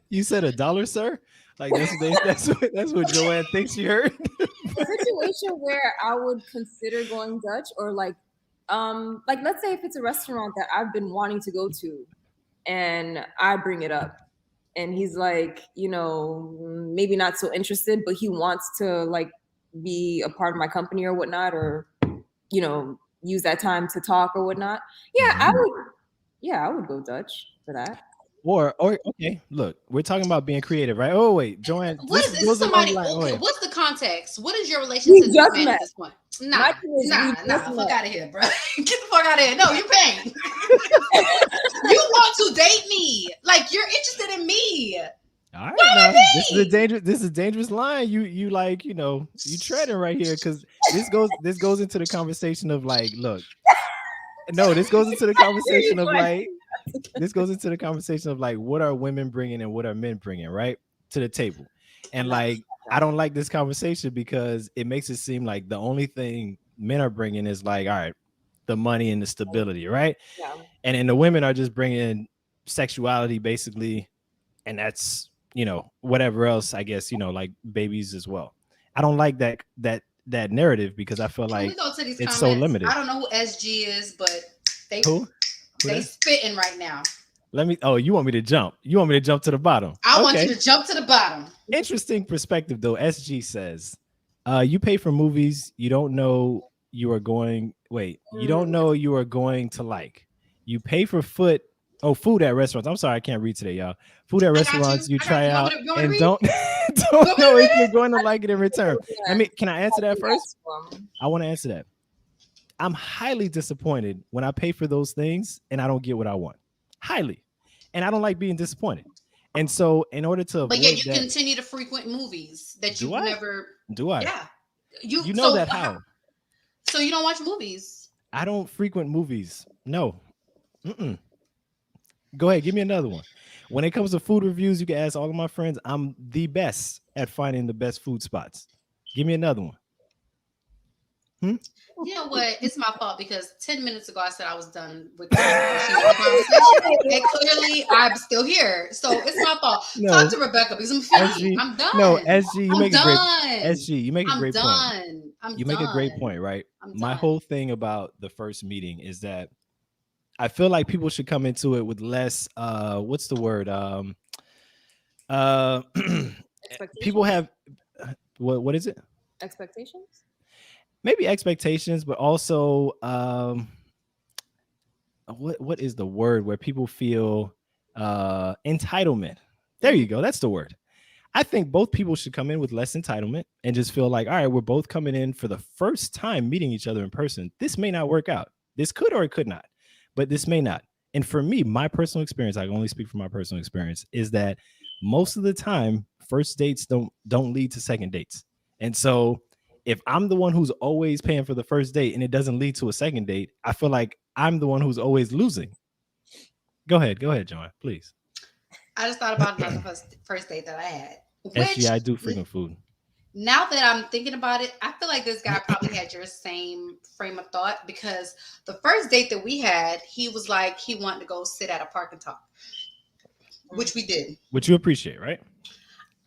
You said $1, sir? Like that's what Joanne thinks she heard. A situation where I would consider going Dutch, or like let's say if it's a restaurant that I've been wanting to go to and I bring it up and he's like, maybe not so interested, but he wants to like be a part of my company or whatnot, or use that time to talk or whatnot. Yeah, I would go Dutch for that. Or okay, look, we're talking about being creative, right? Oh wait, Joanne, What this is goes along the somebody? line. Oh, Okay, wait. what's the context? What is your relation We to this just man met. at this point? My Nah, thing is we just fuck met. out of here, bro. Get the fuck out of here. No, you're paying. You want to date me? Like you're interested in me? All right, What am I now this is a paying? dangerous line. You like you treading right here because this goes into the conversation of like, look, no, this goes into the conversation of like what are women bringing and what are men bringing, right, to the table. And like I don't like this conversation because it makes it seem like the only thing men are bringing is like, all right, the money and the stability, right? Yeah. And the women are just bringing sexuality basically, and that's whatever else, I guess, like babies as well. I don't like that narrative because I feel Can like we go to these it's so comments? I limited. don't know who SG is, but they Who they that? spitting right now. You want me to jump to the bottom? I want you Okay. to jump to the bottom. Interesting perspective though. SG says, you pay for movies you don't know you are going you don't know you are going to like. You pay for food at restaurants. I'm sorry, I can't read today, y'all. Food at I got you. restaurants you I got try you. out You want me to and read? don't You want me know to if you're read? going to like it in return. Yeah. Can I answer that first? Yes, I want to answer that. I'm highly disappointed when I pay for those things and I don't get what I want. Highly. And I don't like being disappointed. And so in order to But yet avoid you that, continue to frequent movies that do you've I? never. Do I? Yeah. You know that how? So you don't watch movies? I don't frequent movies. No. Mm-mm. Go ahead, give me another one. When it comes to food reviews, you can ask all of my friends. I'm the best at finding the best food spots. Give me another one. You know what? It's my fault because 10 minutes ago I said I was done with the conversation. And clearly I'm still here. So it's my fault. No, Talk to Rebecca because I'm feeling SG. I'm done. No, SG. You I'm make a great done. SG. You make a I'm great point. done. You make a great point, right? I'm My done. whole thing about the first meeting is that I feel like people should come into it with less what's the word? Uh people have what is it? Expectations? Maybe expectations, but also what is the word where people feel entitlement? There you go. That's the word. I think both people should come in with less entitlement and just feel like, all right, we're both coming in for the first time meeting each other in person. This may not work out. This could or it could not, but this may not. And for me, my personal experience, I can only speak from my personal experience, is that most of the time, first dates don't lead to second dates. And so if I'm the one who's always paying for the first date and it doesn't lead to a second date, I feel like I'm the one who's always losing. Go ahead, Joanne, please. I just thought about another first date that I had. SG, I do freaking food. Now that I'm thinking about it, I feel like this guy probably had your same frame of thought because the first date that we had, he was like he wanted to go sit at a park and talk, which we did. Which you appreciate, right?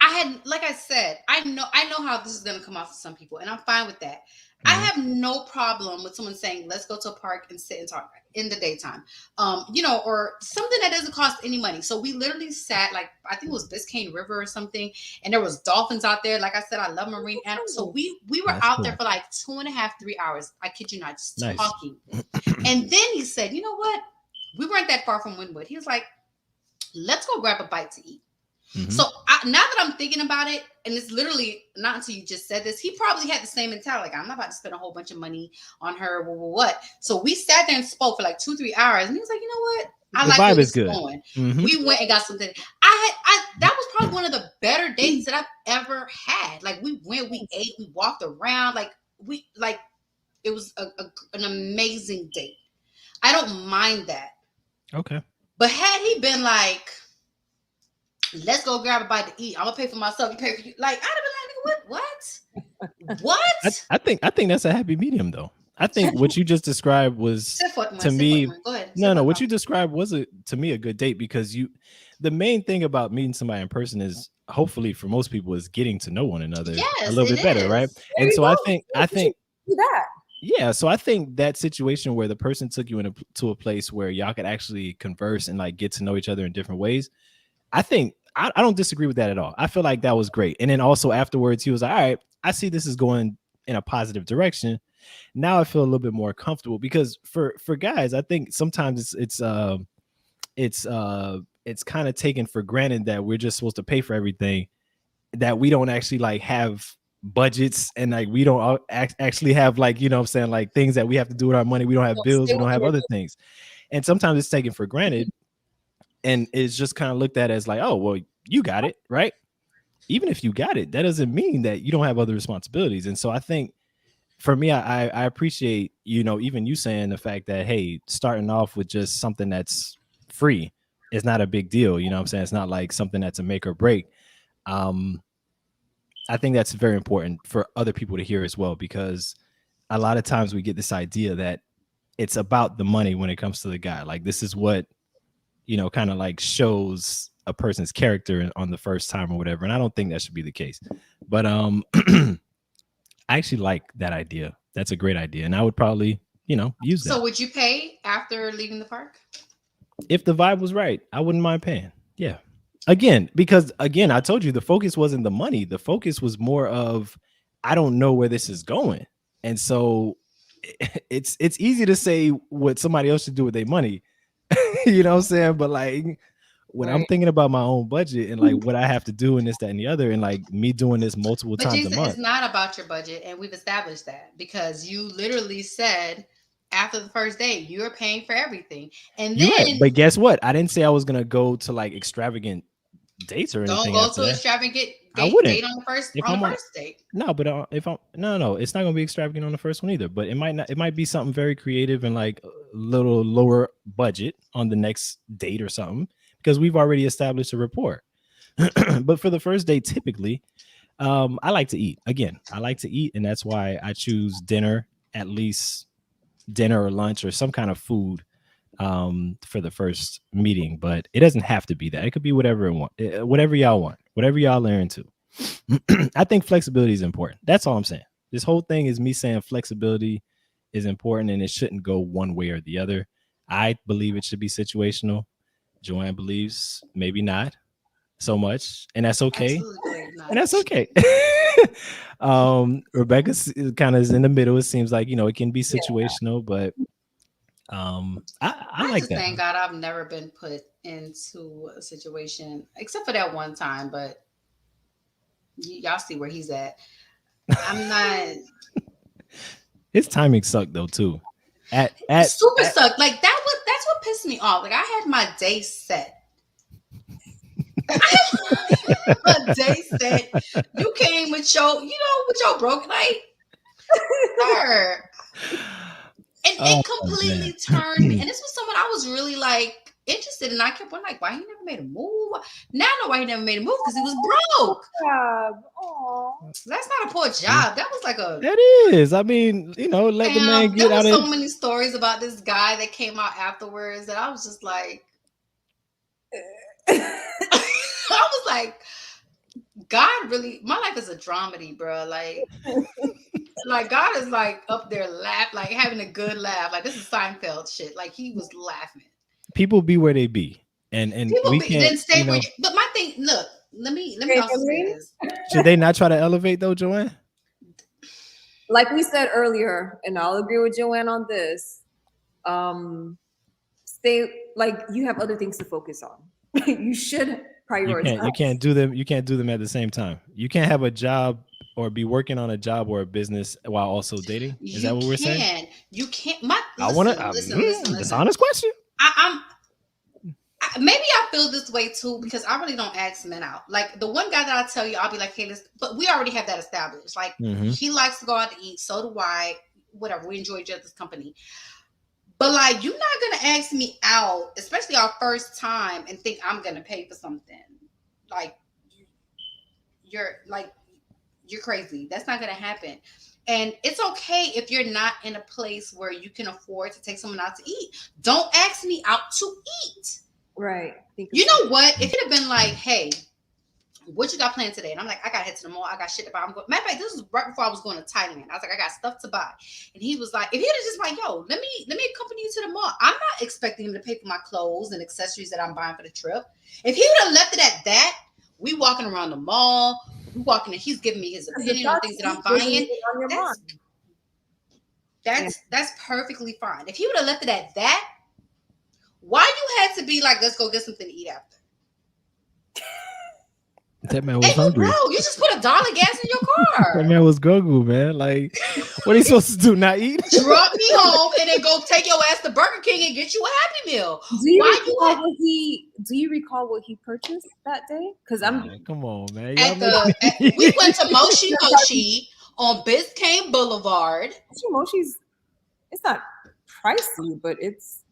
I had, like I said, I know how this is going to come off to some people, and I'm fine with that. I have no problem with someone saying, let's go to a park and sit and talk in the daytime, or something that doesn't cost any money. So we literally sat, like, I think it was Biscayne River or something, and there was dolphins out there. Like I said, I love marine animals. So we were out there for like 2.5, 3 hours. I kid you not, just talking. And then he said, you know what? We weren't that far from Wynwood. He was like, let's go grab a bite to eat. Mm-hmm. So now that I'm thinking about it, and it's literally not until you just said this, he probably had the same mentality. Like, I'm not about to spend a whole bunch of money on her. What? So we sat there and spoke for like 2-3 hours, and he was like, you know what? I like where this is going. Mm-hmm. We went and got something. That was probably one of the better dates that I've ever had. Like, we went, we ate, we walked around. It was an amazing date. I don't mind that. Okay. But had he been like, let's go grab a bite to eat, I'm gonna pay for myself, you pay for you, like, I'd have been like, what? I think that's a happy medium though. I think what you just described was to Sit for me. one. Go ahead. Sit No, for no. What one. you described was to me a good date because the main thing about meeting somebody in person is hopefully for most people is getting to know one another a Yes, little it bit better, right? is. There And you so go. I You should think do that. yeah, so I think that situation where the person took you to a place where y'all could actually converse and like get to know each other in different ways. I think I don't disagree with that at all. I feel like that was great. And then also afterwards, he was like, all right, I see this is going in a positive direction. Now I feel a little bit more comfortable because for guys, I think sometimes it's kind of taken for granted that we're just supposed to pay for everything, that we don't actually like have budgets and like we don't actually have like, you know what I'm saying, like things that we have to do with our money. We don't have Don't stay bills, we don't with have your other things. And sometimes it's taken for granted and it's just kind of looked at as like, oh, well, you got it, right? Even if you got it, that doesn't mean that you don't have other responsibilities. And so I think for me, I appreciate, you know, even you saying the fact that, hey, starting off with just something that's free is not a big deal. You know what I'm saying? It's not like something that's a make or break. Um, I think that's very important for other people to hear as well, because a lot of times we get this idea that it's about the money when it comes to the guy. Like this is what, you know, kind of like shows a person's character on the first time or whatever. And I don't think that should be the case. But I actually like that idea. That's a great idea. And I would probably, you know, use So that. would you pay after leaving the park? If the vibe was right, I wouldn't mind paying. Yeah. Again, because again, I told you the focus wasn't the money. The focus was more of I don't know where this is going. And so it's easy to say what somebody else should do with their money. You know what I'm saying? But like when I'm Right. thinking about my own budget and like what I have to do and this, that, and the other, and like me doing this multiple But times a Jason, it's month. not about your budget, and we've established that because you literally said after the first date you're paying for everything, and You're right. then But guess what? I didn't say I was gonna go to like extravagant dates or don't anything go after to that. extravagant I wouldn't. date If on the I'm on first date. no, but if I'm no, it's not gonna be extravagant on the first one either. But it might not. It might be something very creative and like a little lower budget on the next date or something because we've already established a rapport. But for the first date, typically, I like to eat. Again, I like to eat, and that's why I choose dinner, at least dinner or lunch or some kind of food for the first meeting. But it doesn't have to be that. It could be whatever y'all want, whatever y'all are into. I think flexibility is important. That's all I'm saying. This whole thing is me saying flexibility is important and it shouldn't go one way or the other. I believe it should be situational. Joanne believes maybe not so much, and that's okay. Absolutely believe And not. that's okay. Rebecca kind of is in the middle. It seems like, you know, it can be Yeah. situational, but I I like just that. thank God I've never been put into a situation except for that one time, but y'all see where he's at. I'm not His timing sucked though too. At super sucked. Like that's what pissed me off. Like I had my day set. A day set. You came with your broken like, sir. And it oh man. completely turned me. And this was someone I was really like interested in. I kept wondering, like, why he never made a move? Now I know why he never made a move because he was broke. That's not a poor job. That was like a. That is. I mean, you know, let the man There get out was of so many stories about this guy that came out afterwards that I was just like, I was like, God really, my life is a dramedy, bro. Like God is like up there like having a good laugh. Like this is Seinfeld shit. Like he was laughing. people be where they be. And People we be, can't, then you stay where know, you, but my thing, look, let me Okay, also say Doreen? this. should they not try to elevate though, Joanne? Like we said earlier, and I'll agree with Joanne on this. Stay like you have other things to focus on. You should prioritize. You can't do them at the same time. You can't have a job or be working on a job or a business while also dating. Is that what we're saying? You can't. My I want listen, to. listen, That's listen. an honest question. Maybe I feel this way too because I really don't ask men out. Like the one guy that I tell you, I'll be like, hey, but we already have that established. Like he likes to go out to eat, so do I. Whatever, we enjoy each other's company. But like, you're not gonna ask me out, especially our first time, and think I'm gonna pay for something. Like you're crazy. That's not gonna happen. And it's okay if you're not in a place where you can afford to take someone out to eat. Don't ask me out to eat. Right. You know what? If you'd have been like, hey, what you got planned today? And I'm like, I got to head to the mall. I got shit to buy. I'm going. Matter of fact, this was right before I was going to Thailand. I was like, I got stuff to buy. And he was like, if he was just like, yo, let me accompany you to the mall. I'm not expecting him to pay for my clothes and accessories that I'm buying for the trip. If he would have left it at that, we walking around the mall, we walking, and he's giving me his opinion on things that I'm buying. That's perfectly fine. If he would have left it at that, why you had to be like, let's go get something to eat after? That man was hungry. Bro, you just put $1 gas in your car. That man was Grogu, man. Like, what are you supposed to do? Not eat? Drop me home and then go take your ass to Burger King and get you a Happy Meal. Do you recall what he purchased that day? Because come on, man. We went to Moshi Moshi on Biscayne Boulevard. Moshi's, it's not pricey, but it's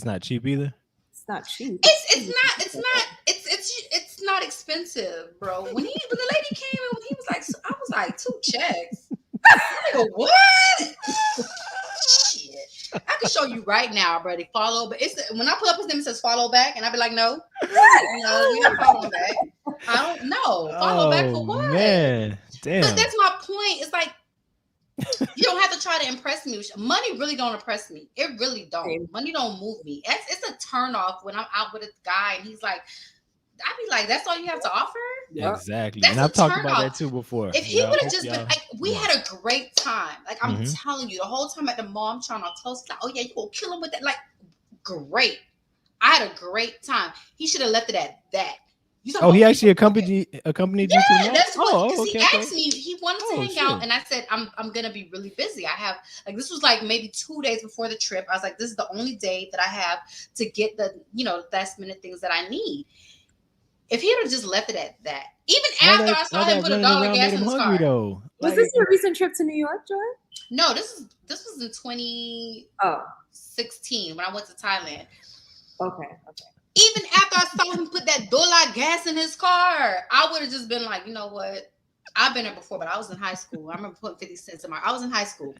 not cheap either. It's not cheap. It's not expensive, bro. When the lady came in, he was like, I was like, 2 checks. I go, what? Shit. I can show you right now, bro. They follow, but when I pull up his name, it says follow back, and I be like, no, we don't follow back. I don't know. Follow back for what? Man, damn. But that's my point. It's like, you don't have to try to impress me. Money really don't impress me. It really don't. Money don't move me. It's a turn off when I'm out with a guy and he's like, I'd be like, that's all you have to offer? Yeah, exactly. And I've talked about that too before. If he would have just been like, we had a great time. Like, I'm telling you, the whole time at the mall, I'm trying to toast, like, oh yeah, you gonna kill him with that. Like, great. I had a great time. He should have left it at that. He actually accompanied you to the mall? That's what he asked me. He wanted to hang out, and I said, I'm gonna be really busy. I have this was like maybe 2 days before the trip. I was like, this is the only day that I have to get the last minute things that I need. If he had just left it at that, even after I saw him put $1 gas in his car. Was this your recent trip to New York, Joy? No, this was in 2016 when I went to Thailand. Okay. Even after I saw him put that $1 gas in his car, I would have just been like, you know what? I've been there before, but I was in high school. I remember putting 50 cents in I was in high school.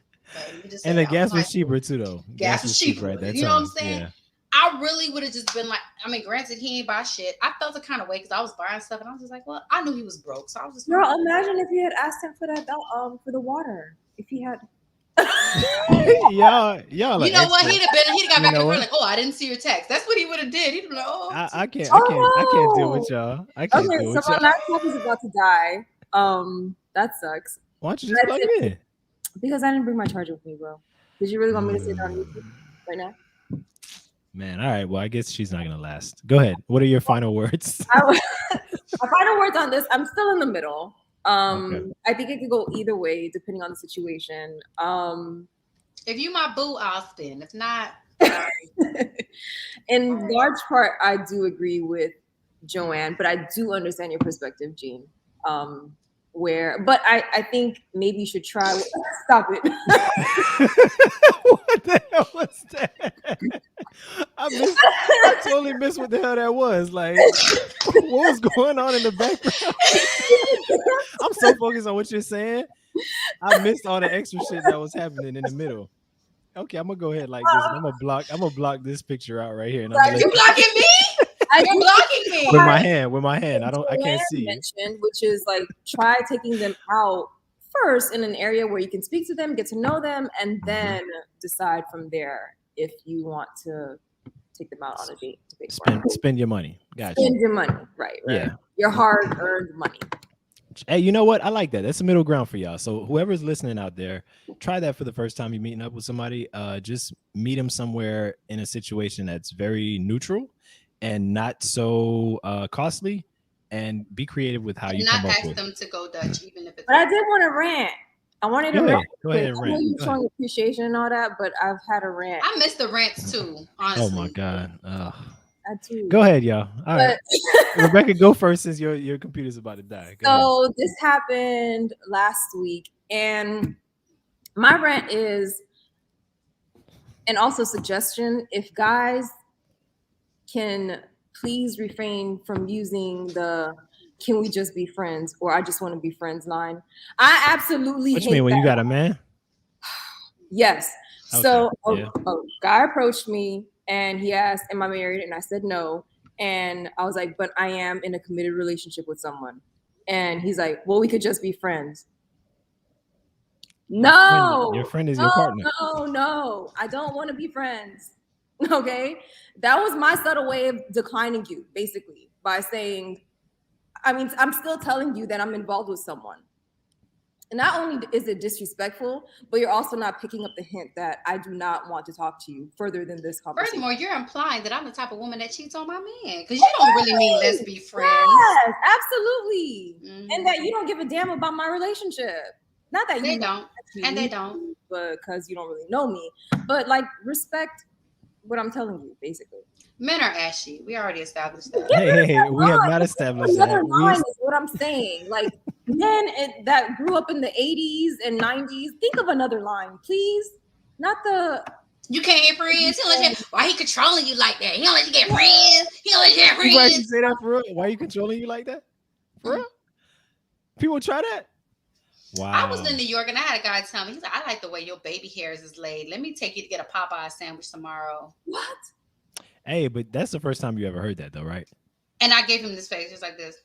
And the gas was cheaper too, though. Gas was cheaper. Right? You know what I'm saying? Yeah. I really would have just been like, I mean, granted, he ain't buy shit. I felt the kind of way because I was buying stuff and I was just like, well, I knew he was broke. So I was just girl, imagine if you had asked him for that for the water. If he had y'all you know experts. What he'd got back to her like, oh, I didn't see your text. That's what he would have did. He'd be like, oh, I can't deal with y'all. I can't deal with y'all. So my laptop is about to die. That sucks. Why don't you just plug it in? Because I didn't bring my charger with me, bro. Did you really want me to sit on YouTube right now? Man, all right. Well, I guess she's not gonna last. Go ahead. What are your final words? My final words on this. I'm still in the middle. Okay. I think it could go either way depending on the situation. If you my boo, I'll spin. If not, in large part, I do agree with Joanne, but I do understand your perspective, Jean. But I think maybe you should try. Stop it. What the hell was that? I totally missed what the hell that was. Like, what was going on in the background? I'm so focused on what you're saying. I missed all the extra shit that was happening in the middle. Okay, I'm gonna go ahead like this. I'm gonna block this picture out right here. And you blocking me? You're blocking me with my hand. I can't see. Which is like try taking them out first in an area where you can speak to them, get to know them, and then decide from there if you want to take them out on a date. Spend your money. Gotcha. Spend your money, right? Yeah, your hard-earned money. Hey, you know what? I like that. That's a middle ground for y'all. So whoever's listening out there, try that for the first time you're meeting up with somebody. Just meet them somewhere in a situation that's very neutral and not so costly, and be creative with how you come up with. Not ask them to go Dutch, even if it's. But I did want to rant. I wanted to rant. Go ahead and rant. I know you're showing appreciation and all that, but I've had a rant. I miss the rants too, honestly. Oh my God. I too. Go ahead, y'all. All right. Rebecca, go first since your computer's about to die. Go ahead. This happened last week, and my rant is, and also suggestion, if guys can please refrain from using the can we just be friends, or I just want to be friends line. I absolutely What hate you mean when that. you got a man? Yes. Okay, So yeah. a guy approached me and he asked, am I married? And I said no. And I was like, but I am in a committed relationship with someone. And he's like, well, we could just be friends. No, Your friend is your partner. no. I don't want to be friends. Okay. That was my subtle way of declining you, basically, by saying, I mean, I'm still telling you that I'm involved with someone. And not only is it disrespectful, but you're also not picking up the hint that I do not want to talk to you further than this conversation. Furthermore, you're implying that I'm the type of woman that cheats on my man, because you don't really mean let's be friends. Yes, absolutely. And that you don't give a damn about my relationship. Not that They you don't, and they don't, because you don't really know me. But like, respect what I'm telling you, basically. Men are ashy. We already established that. Hey, we have not established Another that. line is what I'm saying. Like, men that grew up in the 80s and 90s, think of another line, please. Not the You can't get friends. Why he controlling you like that? He don't let you get friends. He don't let you get People actually friends. say that for real? Why are you controlling you like that? For real? People try that? Wow. I was in New York and I had a guy tell me, he's like, I like the way your baby hairs is laid. Let me take you to get a Popeye sandwich tomorrow. what? Hey, but that's the first time you ever heard that, though, right? And I gave him this face, just like this.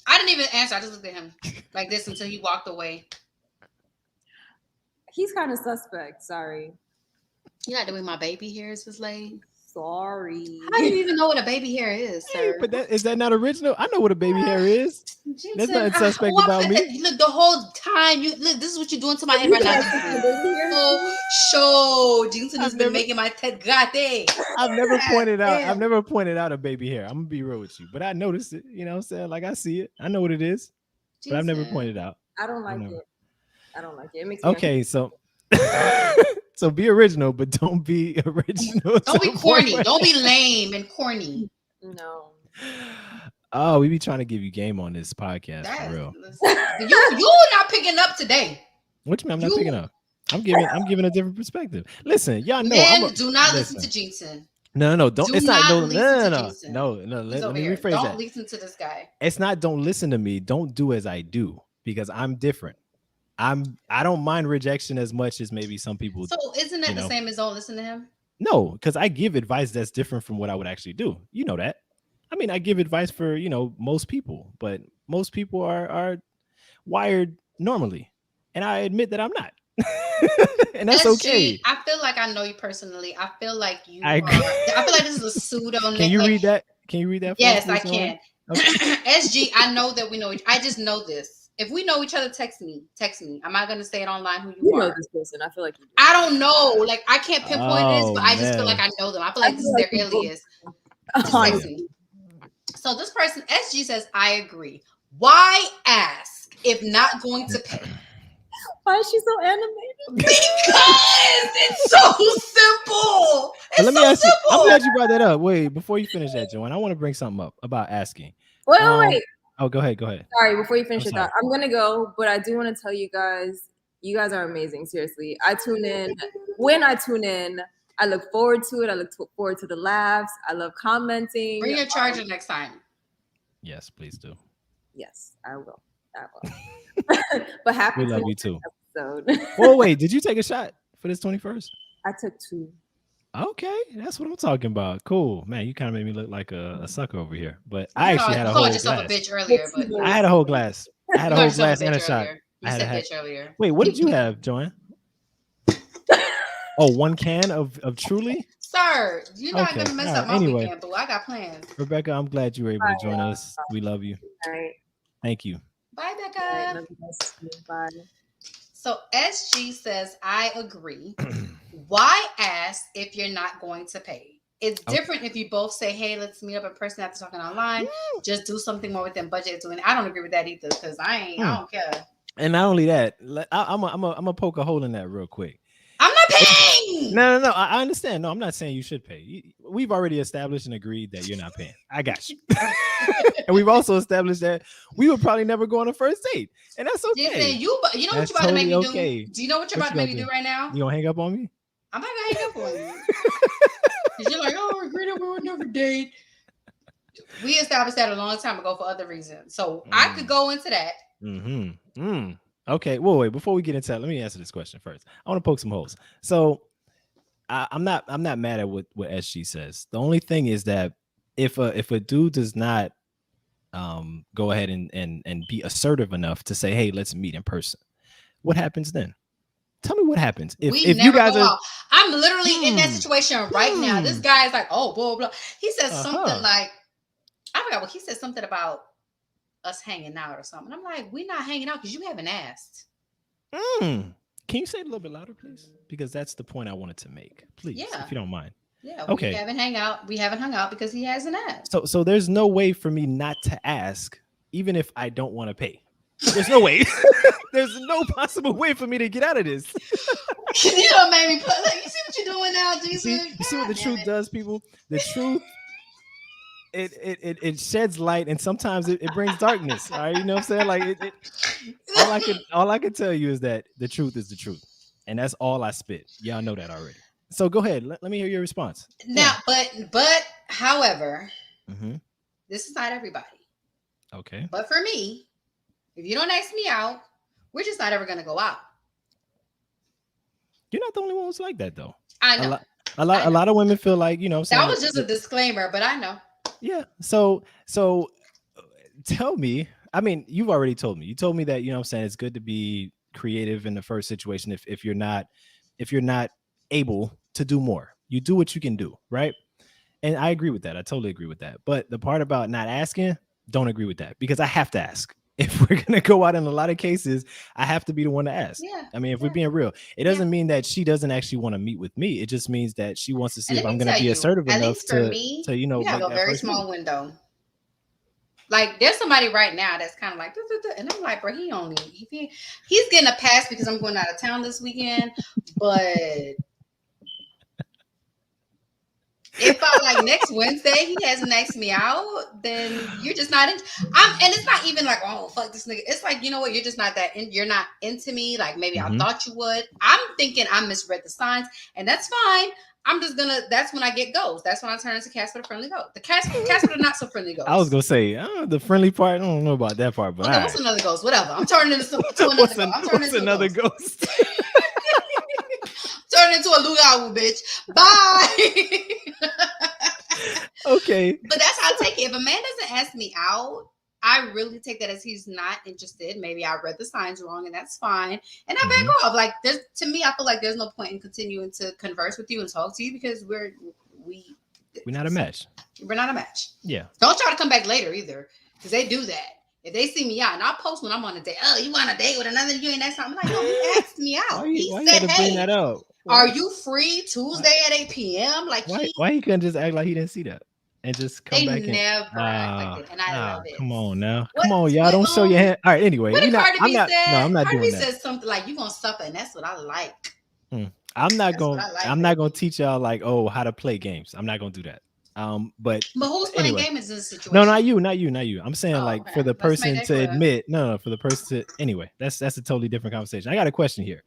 I didn't even answer. I just looked at him like this until he walked away. He's kind of suspect. Sorry. You like the way my baby hairs is laid? Sorry. How do you even know what a baby hair is, Hey, sir? but is that not original? I know what a baby hair is. There's nothing suspect about me. Look, the whole time this is what you're doing to my head right now. Oh, show Jinson has been making my head gate. I've never pointed out. I've never pointed out a baby hair. I'm gonna be real with you, but I noticed it. You know what I'm saying? Like I see it. I know what it is, but I've never pointed out. I don't like it. I don't like it. It makes me okay, so so be original, but don't be original. Don't be corny. Don't be lame and corny. No. Oh, we be trying to give you game on this podcast for real. You not picking up today. What you mean? I'm not picking up. I'm giving a different perspective. Listen, y'all know. Men, do not listen to Jinson. No, don't. It's not. No. Let me rephrase that. Don't listen to this guy. It's not. Don't listen to me. Don't do as I do, because I'm different. I don't mind rejection as much as maybe some people. So isn't that the same as don't listen to him? No, because I give advice that's different from what I would actually do. You know that. I mean, I give advice for most people, but most people are wired normally, and I admit that I'm not. And that's okay. I feel like I know you personally. I feel like you. I feel like this is a pseudo. Can you read that? Can you read that? Yes, I can. Okay. SG, I know that we know each. I just know this. If we know each other, text me. Am I going to say it online who you are? Know this person. I feel like you do. I don't know. Like, I can't pinpoint this, but I just feel like I know them. I feel like this is their alias. Just text me. So this person, SG, says, I agree. Why ask if not going to pay? Why is she so animated? Because it's so simple. Let me ask you. I'm glad you brought that up. Wait, before you finish that, Joanne, I want to bring something up about asking. Wait. Oh, go ahead. Sorry, before you finish that, I'm gonna go, but I do want to tell you guys are amazing. Seriously, I tune in. When I tune in, I look forward to it. I look forward to the laughs. I love commenting. Bring your charger next time. Yes, please do. Yes, I will. But happy. We love you too. Episode. Well, wait, did you take a shot for this 21st? I took 2. Okay, that's what I'm talking about. Cool, man. You kind of made me look like a sucker over here, but I actually had a whole glass. A bitch earlier, but I had a whole glass. I had a whole glass and a shot. You said bitch earlier. Wait, what did you have, Joanne? Oh, 1 can of Truly? Sir, you're not going to mess up my weekend, boo. I got plans. Rebecca, I'm glad you were able to join us. We love you. All right. Thank you. Bye, Becca. Bye. So SG says, I agree. Why ask if you're not going to pay? It's different if you both say, hey, let's meet up in person after talking online. Just do something more within budget. I don't agree with that either, because I don't care. And not only that, I'm a poke a hole in that real quick. I'm not paying. No. I understand. No, I'm not saying you should pay. We've already established and agreed that you're not paying. I got you. And we've also established that we would probably never go on a first date, and that's okay. You know what you're about to make me do? Do you know what you're about to make me do right now? You gonna hang up on me? I'm not gonna hang up on you. Because you're like, oh, I agree that we would never date. We established that a long time ago for other reasons. So I could go into that. Okay. Well, wait. Before we get into that, let me answer this question first. I want to poke some holes. So I'm not mad at what SG says. The only thing is that if a dude does not go ahead and be assertive enough to say, hey, let's meet in person, what happens then? Tell me what happens if We you never guys go are. out. I'm literally in that situation right now. This guy is like, oh, blah, blah. He says something like, I forgot what he said, something about us hanging out or something. I'm like, we're not hanging out because you haven't asked. Can you say it a little bit louder, please? Because that's the point I wanted to make. Please, if you don't mind. Yeah, okay. We haven't hung out because he hasn't asked. So there's no way for me not to ask, even if I don't want to pay. There's no way. There's no possible way for me to get out of this. You don't make me put. Like, you see what you're doing now, Jesus? You see what the truth does, people? The truth. It sheds light, and sometimes it brings darkness. All right, you know what I'm saying? Like all I can tell you is that the truth is the truth, and that's all I spit. Y'all know that already. So go ahead. Let me hear your response. Now, but however, this is not everybody. Okay. But for me, if you don't ask me out, we're just not ever going to go out. You're not the only one who's like that, though. I know. A lot of women feel like, you know. That was just a disclaimer, but I know. Yeah. So tell me. I mean, you've already told me. You told me that, you know what I'm saying, it's good to be creative in the first situation if you're not able to do more. You do what you can do, right? And I agree with that. I totally agree with that. But the part about not asking, don't agree with that, because I have to ask. If we're going to go out in a lot of cases, I have to be the one to ask. Yeah, I mean, if we're being real, it doesn't mean that she doesn't actually want to meet with me. It just means that she wants to see if I'm going to be assertive enough to, you know, you have a very small window. Like, there's somebody right now that's kind of like, and I'm like, bro, he's getting a pass because I'm going out of town this weekend. But if I like next Wednesday he hasn't asked me out, then you're just not in. And it's not even like, oh fuck this nigga. It's like, you know what, you're just not you're not into me. Like maybe I thought you would. I'm thinking I misread the signs, and that's fine. I'm just gonna. That's when I get ghosts. That's when I turn into Casper the Friendly Ghost. The Casper the not so friendly ghost. I was gonna say the friendly part. I don't know about that part, but okay, what's another ghost? Whatever. I'm turning into another ghost. I'm turning into another ghost. Turn into a luau, bitch. Bye. Okay. But that's how I take it. If a man doesn't ask me out, I really take that as he's not interested. Maybe I read the signs wrong, and that's fine. And I back off. Like, to me, I feel like there's no point in continuing to converse with you and talk to you because we're not a match. We're not a match. Yeah. Don't try to come back later either, because they do that. If they see me out, and I'll post when I'm on a date. Oh, you want a date with another? You ain't that something. I'm like, no, he asked me out. Why said, hey, bring that up? Are you free Tuesday at 8 p.m.? Like, why he couldn't just act like he didn't see that and just come back? They never act like it, and I love it. Come on now, come on, y'all, don't show your hand. All right, anyway, I'm not doing that. Cardi B said something like, "You gonna suffer," and that's what I like. I'm not gonna teach y'all like, oh, how to play games. I'm not gonna do that. But who's playing games in this situation? No, not you. I'm saying for the person to admit, for the person to. Anyway, that's a totally different conversation. I got a question here,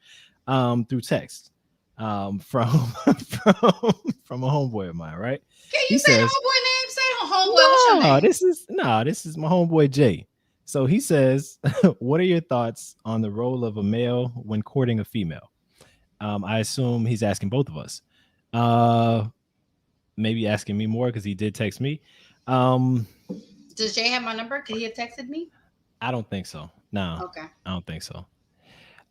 through text, from a homeboy of mine, right? Can you say homeboy name? Say homeboy. What's your name? This is my homeboy Jay. So he says, what are your thoughts on the role of a male when courting a female? I assume he's asking both of us. Maybe asking me more because he did text me. Does Jay have my number? Could he have texted me? I don't think so. No. Okay. I don't think so.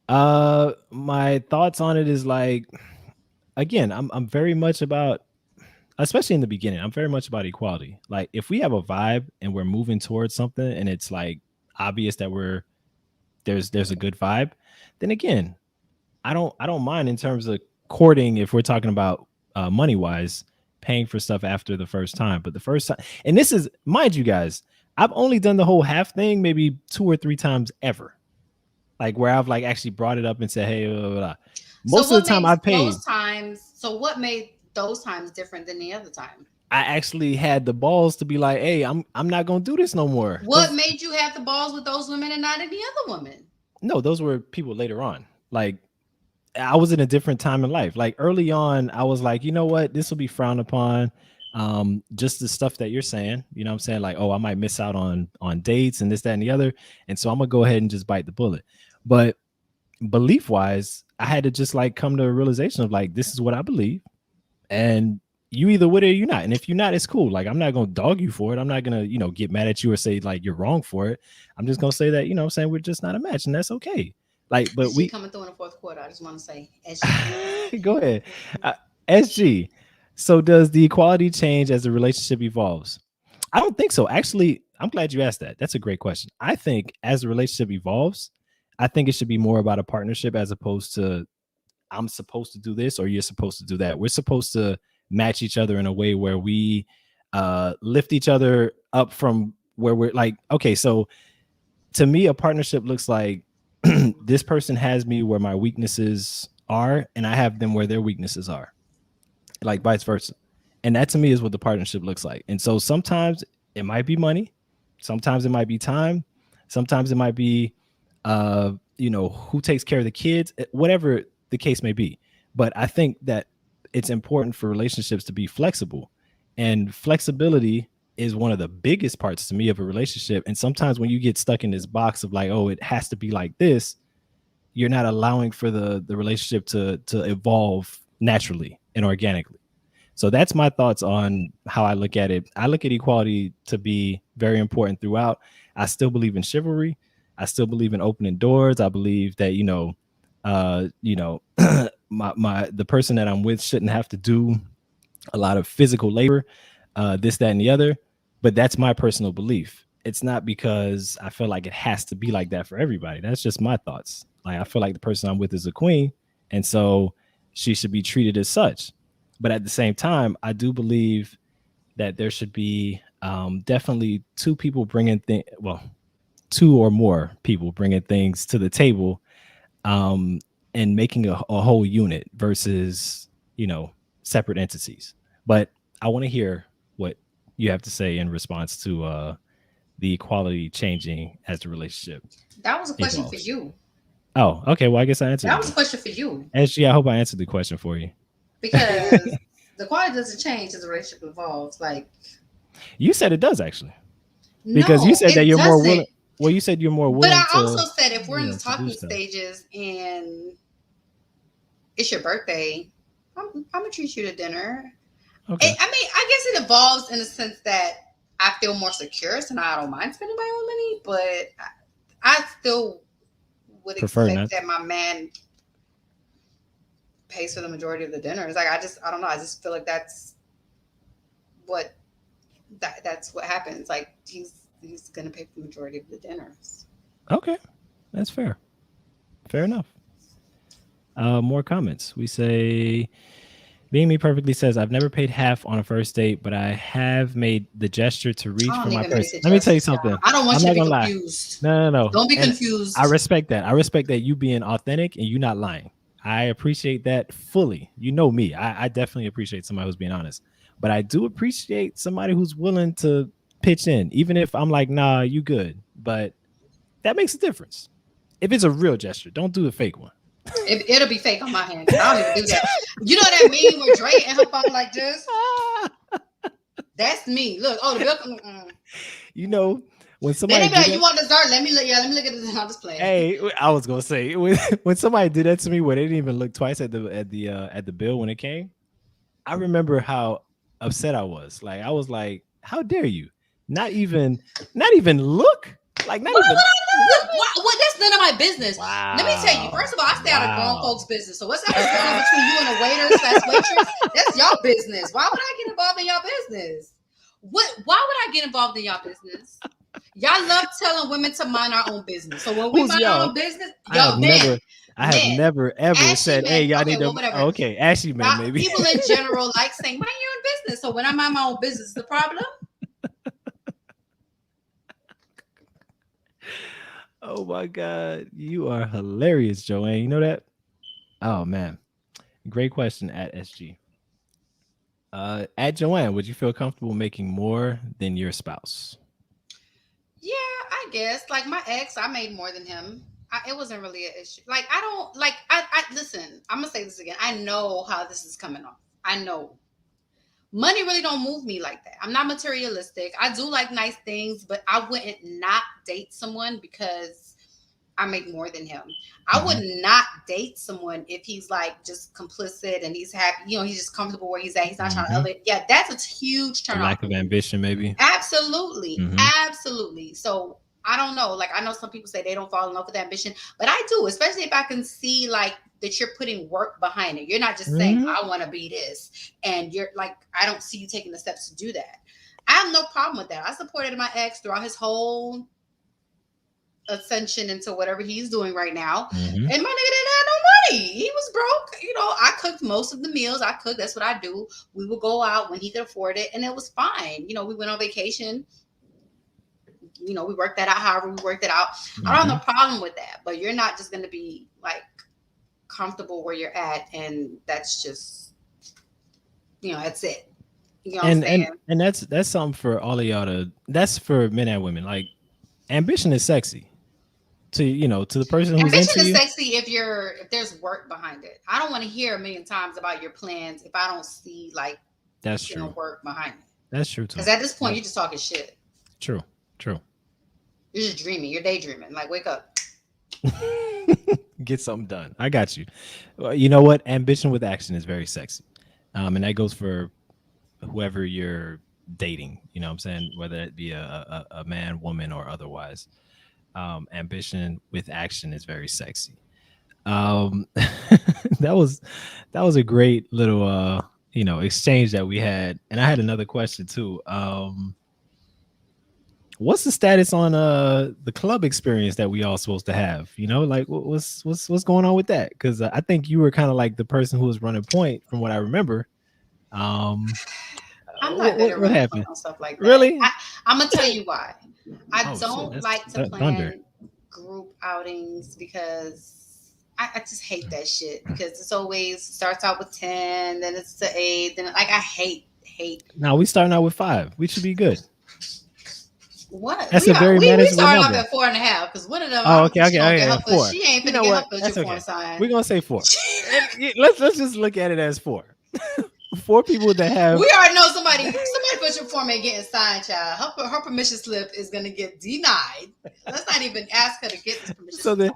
My thoughts on it is like, again, I'm very much about, especially in the beginning, I'm very much about equality. Like if we have a vibe and we're moving towards something and it's like obvious that there's a good vibe, then again, I don't mind in terms of courting if we're talking about money wise, paying for stuff after the first time. But the first time, and this is, mind you guys, I've only done the whole half thing maybe 2 or 3 times ever. Like where I've like actually brought it up and said, hey, blah, blah, blah. Most of the time I paid. So what made those times different than the other time? I actually had the balls to be like, hey, I'm not gonna do this no more. What made you have the balls with those women and not any other women? No, those were people later on. Like I was in a different time in life. Like early on, I was like, you know what, this will be frowned upon. Just the stuff that you're saying, you know what I'm saying? Like, oh, I might miss out on dates and this, that, and the other. And so I'm gonna go ahead and just bite the bullet. But belief wise, I had to just like come to a realization of like, this is what I believe. And you either with it or you're not. And if you're not, it's cool. Like, I'm not gonna dog you for it. I'm not gonna, get mad at you or say like you're wrong for it. I'm just gonna say that, what I'm saying, we're just not a match, and that's okay. Like, but SG coming through in the fourth quarter. I just want to say SG. go ahead. uh, SG. So does the equality change as the relationship evolves? I don't think so. Actually, I'm glad you asked that. That's a great question. I think as the relationship evolves, I think it should be more about a partnership as opposed to I'm supposed to do this or you're supposed to do that. We're supposed to match each other in a way where we lift each other up from where we're like, okay, so to me, a partnership looks like this person has me where my weaknesses are, and I have them where their weaknesses are, like vice versa. And that to me is what the partnership looks like. And so sometimes it might be money, sometimes it might be time, sometimes it might be who takes care of the kids, whatever the case may be. But I think that it's important for relationships to be flexible, and flexibility is one of the biggest parts to me of a relationship. And sometimes when you get stuck in this box of like, oh, it has to be like this, you're not allowing for the relationship to evolve naturally and organically. So that's my thoughts on how I look at it. I look at equality to be very important throughout. I still believe in chivalry. I still believe in opening doors. I believe that, the person that I'm with shouldn't have to do a lot of physical labor, this, that, and the other. But that's my personal belief. It's not because I feel like it has to be like that for everybody. That's just my thoughts. Like, I feel like the person I'm with is a queen, and so she should be treated as such. But at the same time, I do believe that there should be definitely two or more people bringing things to the table, and making a whole unit versus, separate entities. But I want to hear what you have to say in response to the equality changing as the relationship That was a question for evolves. you. Oh, okay. Well, I guess I answered That it was a then. question for you Actually, I hope I answered the question for you. because the quality doesn't change as the relationship evolves. Like, You said it does actually, because you no, said that it you're more doesn't. willing. Well, you said you're more But willing I to, also said if we're in the to do talking stuff. stages and it's your birthday, I'm gonna treat you to dinner. Okay. I mean, I guess it evolves in the sense that I feel more secure, so now I don't mind spending my own money. But I still would Prefer expect not. that my man pays for the majority of the dinners. Like, I don't know. I just feel like what that's what happens. Like, he's gonna pay for the majority of the dinners. Okay, that's fair. Fair enough. More comments. We say, being me perfectly says, I've never paid half on a first date, but I have made the gesture to reach I for don't my even make purse. the Let me tell you gestures, something. y'all. I don't want I'm you to not be gonna lie. confused. No. Don't be And confused. I respect that. I respect that you being authentic and you not lying. I appreciate that fully. You know me. I definitely appreciate somebody who's being honest. But I do appreciate somebody who's willing to pitch in, even if I'm like, nah, you good. But that makes a difference. If it's a real gesture, don't do the fake one. It'll be fake on my hand because I don't even do that. You know that meme where Dre and her phone like this? That's me. Look, the bill. You know, when Then somebody they be do like, "You that, want dessert? Let me look. Yeah, let me look at this. I'll just play." hey, I was gonna say when somebody did that to me, where they didn't even look twice at the bill when it came. I remember how upset I was. Like, I was like, "How dare you? Not even look. Like, not Why even would I what? look? What? That's none of my business. Let me tell you. Wow, First of all, I stay out of grown wow. folks' business. So whatever's going on between you and a waiter slash waitress, that's y'all business. Why would I get involved in y'all business? What? Why would I get involved in y'all business? Y'all love telling women to mind our own business. So when we Who's mind our y'all? own business, I have y'all men, never, I have never ever ashy said, "Hey, men. y'all Okay, need well, to." whatever. Oh, okay, ashy men, maybe. People in general like saying, mind your own business. So when I mind my own business, the problem? Oh my God, you are hilarious, Joanne. You know that? Oh man, great question at SG. At Joanne, would you feel comfortable making more than your spouse? Yeah, I guess. Like my ex, I made more than him. It wasn't really an issue. Like I don't like. I listen. I'm gonna say this again. I know how this is coming off. I know, money really don't move me like that. I'm not materialistic. I do like nice things, but I wouldn't not date someone because I make more than him. I would not date someone if he's like just complicit and he's happy, he's just comfortable where he's at. He's not trying to elevate. Yeah, that's a huge turn The off. lack of ambition, maybe. Absolutely. Mhm. Absolutely. So I don't know. Like, I know some people say they don't fall in love with ambition, but I do, especially if I can see like that you're putting work behind it. You're not just saying, I want to be this. And you're like, I don't see you taking the steps to do that. I have no problem with that. I supported my ex throughout his whole ascension into whatever he's doing right now. And my nigga didn't have no money. He was broke. I cooked most of the meals. I cooked. That's what I do. We would go out when he could afford it, and it was fine. We went on vacation. We worked that out however we worked it out. I don't have no problem with that. But you're not just going to be like comfortable where you're at, and that's just, that's it. You know what I'm saying? And that's something for all of y'all that's for men and women. Like, ambition is sexy. To the person who's ambition into is sexy if there's work behind it. I don't want to hear a million times about your plans if I don't see like that's true work behind it. That's true too. Because at this point you're just talking shit. True. You're just dreaming. You're daydreaming. Like, wake up. Get something done. I got you. Well, you know what? Ambition with action is very sexy, and that goes for whoever you're dating. You know what I'm saying? Whether it be a man, woman, or otherwise. Ambition with action is very sexy. That was a great little exchange that we had, and I had another question too. What's the status on the club experience that we all supposed to have? Like what's going on with that? Because I think you were kind of like the person who was running point from what I remember. I'm not good at running point on stuff like that. Really? I'm gonna tell you why. I don't so like to plan thunder. group outings because I just hate that shit, because it's always starts out with 10, then it's to 8, then like I hate. Now we starting out with 5. We should be good. What? That's a very manageable we starting number. off at 4.5 because one of them. Oh, okay. 4. She ain't gonna get her Put-your-phone sign. We're gonna say 4. let's just look at it as 4. 4 people that have. We already know somebody put your form ain't getting signed, child. Her permission slip is gonna get denied. Let's not even ask her to get this permission.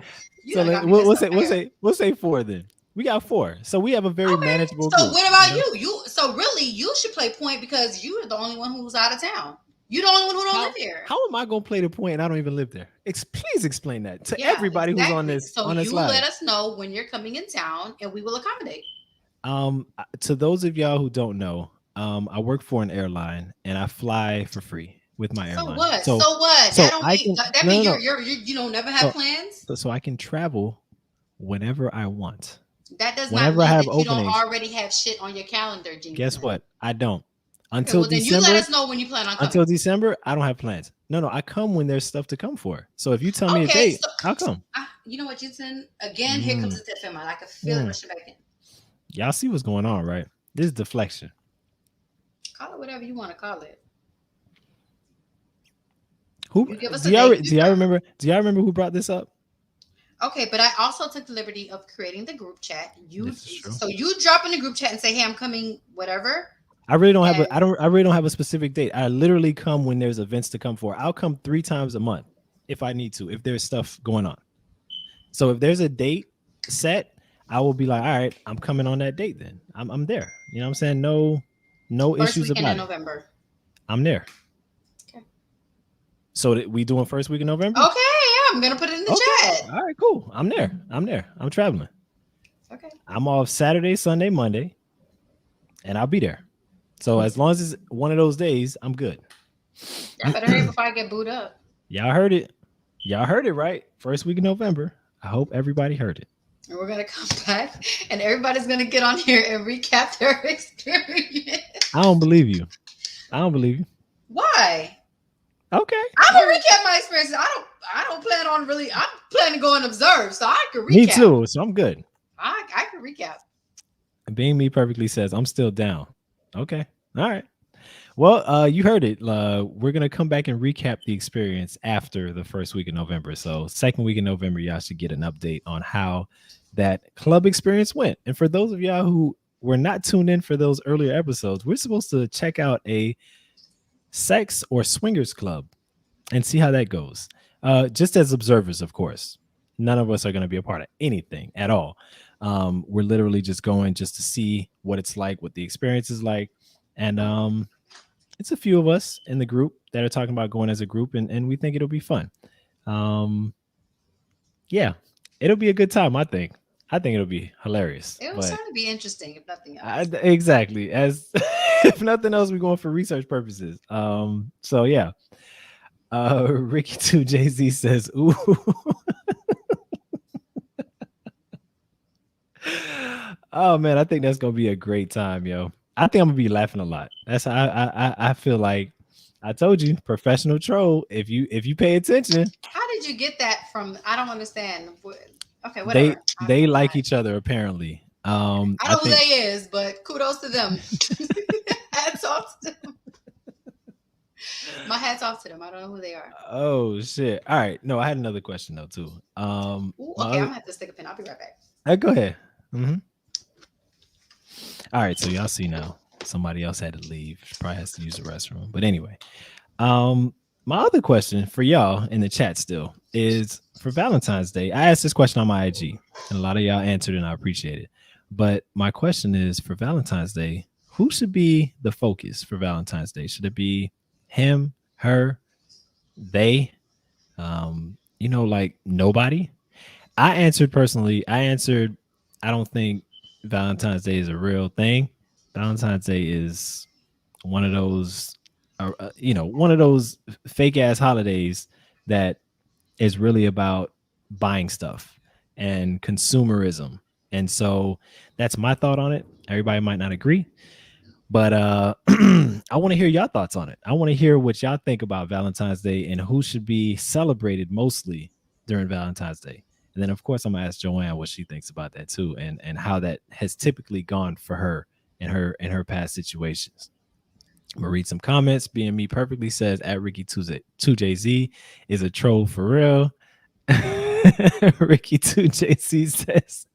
We'll say 4 then. We got 4, so we have a very manageable group. So what about you? So really, you should play point because you're the only one who's out of town. You're the only one who don't live here. How am I gonna play the point and I don't even live there? Please explain that to everybody who's on this. So on this you live. let us know when you're coming in town, and we will accommodate. To those of y'all who don't know, I work for an airline and I fly for free with my airline. So what? So that means you don't never have plans. So I can travel whenever I want. That does not mean that you don't already have shit on your calendar, Gene. Guess what? I don't. Until then December, you let us know when you plan on coming. Until December, I don't have plans. No, I come when there's stuff to come for. So if you tell me a date, I'll come. You know what, Jensen? Again, here comes the tip in my. I can feel it rushing back in. Y'all see what's going on, right? This is deflection. Call it whatever you want to call it. Who do y'all remember? Do y'all remember who brought this up? Okay, but I also took the liberty of creating the group chat. So you drop in the group chat and say, "Hey, I'm coming," whatever. I really don't have I really don't have a specific date. I literally come when there's events to come for. I'll come 3 times a month if I need to, if there's stuff going on. So if there's a date set, I will be like, all right, I'm coming on that date then. I'm there. You know what I'm saying? No issues about it. First weekend in November. I'm there. Okay. So we doing first week in November? Okay, yeah, I'm gonna put it in the chat. All right, cool. I'm there. I'm traveling. Okay. I'm off Saturday, Sunday, Monday, and I'll be there. So as long as it's one of those days, I'm good. I better hurry before I get booed up. Y'all heard it. Y'all heard it, right? First week of November. I hope everybody heard it. And we're going to come back, and everybody's going to get on here and recap their experience. I don't believe you. Why? Okay. I'm going to recap my experiences. I don't plan on really. I'm planning to go and observe, so I can recap. Me too, so I'm good. I can recap. Being Me Perfectly says, I'm still down. Okay. All right. Well, you heard it. We're going to come back and recap the experience after the first week of November. So second week in November, y'all should get an update on how that club experience went. And for those of y'all who we're not tuned in for those earlier episodes, we're supposed to check out a sex or swingers club and see how that goes. Just as observers, of course. None of us are going to be a part of anything at all. We're literally just going just to see what it's like, what the experience is like. And it's a few of us in the group that are talking about going as a group, and we think it'll be fun. Um, yeah, it'll be a good time, I think. I think it'll be hilarious. It will But certainly be interesting, if nothing else. exactly. As if nothing else, we're going for research purposes. So yeah. Ricky 2 Jay-Z says, ooh. Oh man, I think that's gonna be a great time, yo. I think I'm gonna be laughing a lot. That's I feel like I told you, professional troll. If you pay attention, How did you get that from? I don't understand. Okay, they whatever. they like each other apparently. I I know who think they is, but kudos to them. Hats off to them. My hats off to them. I don't know who they are. oh shit. All right. No, I had another question though too. Ooh, My okay, I'm other, gonna have to stick a pin. I'll be right back. go ahead. Hmm. All right, so y'all see now. Somebody else had to leave. She probably has to use the restroom. But anyway, my other question for y'all in the chat still is for Valentine's Day. I asked this question on my IG, and a lot of y'all answered, and I appreciate it. But my question is for Valentine's Day, who should be the focus for Valentine's Day? Should it be him, her, they? Like nobody? I answered personally. I don't think Valentine's Day is a real thing. Valentine's Day is one of those, one of those fake ass holidays that is really about buying stuff and consumerism. And so that's my thought on it. Everybody might not agree, but I want to hear your thoughts on it. I want to hear what y'all think about Valentine's Day and who should be celebrated mostly during Valentine's Day. And then of course I'm gonna ask Joanne what she thinks about that too, and how that has typically gone for her in her past situations. I'm gonna read some comments. Being me perfectly says at Ricky 2JZ is a troll for real. Ricky 2JC says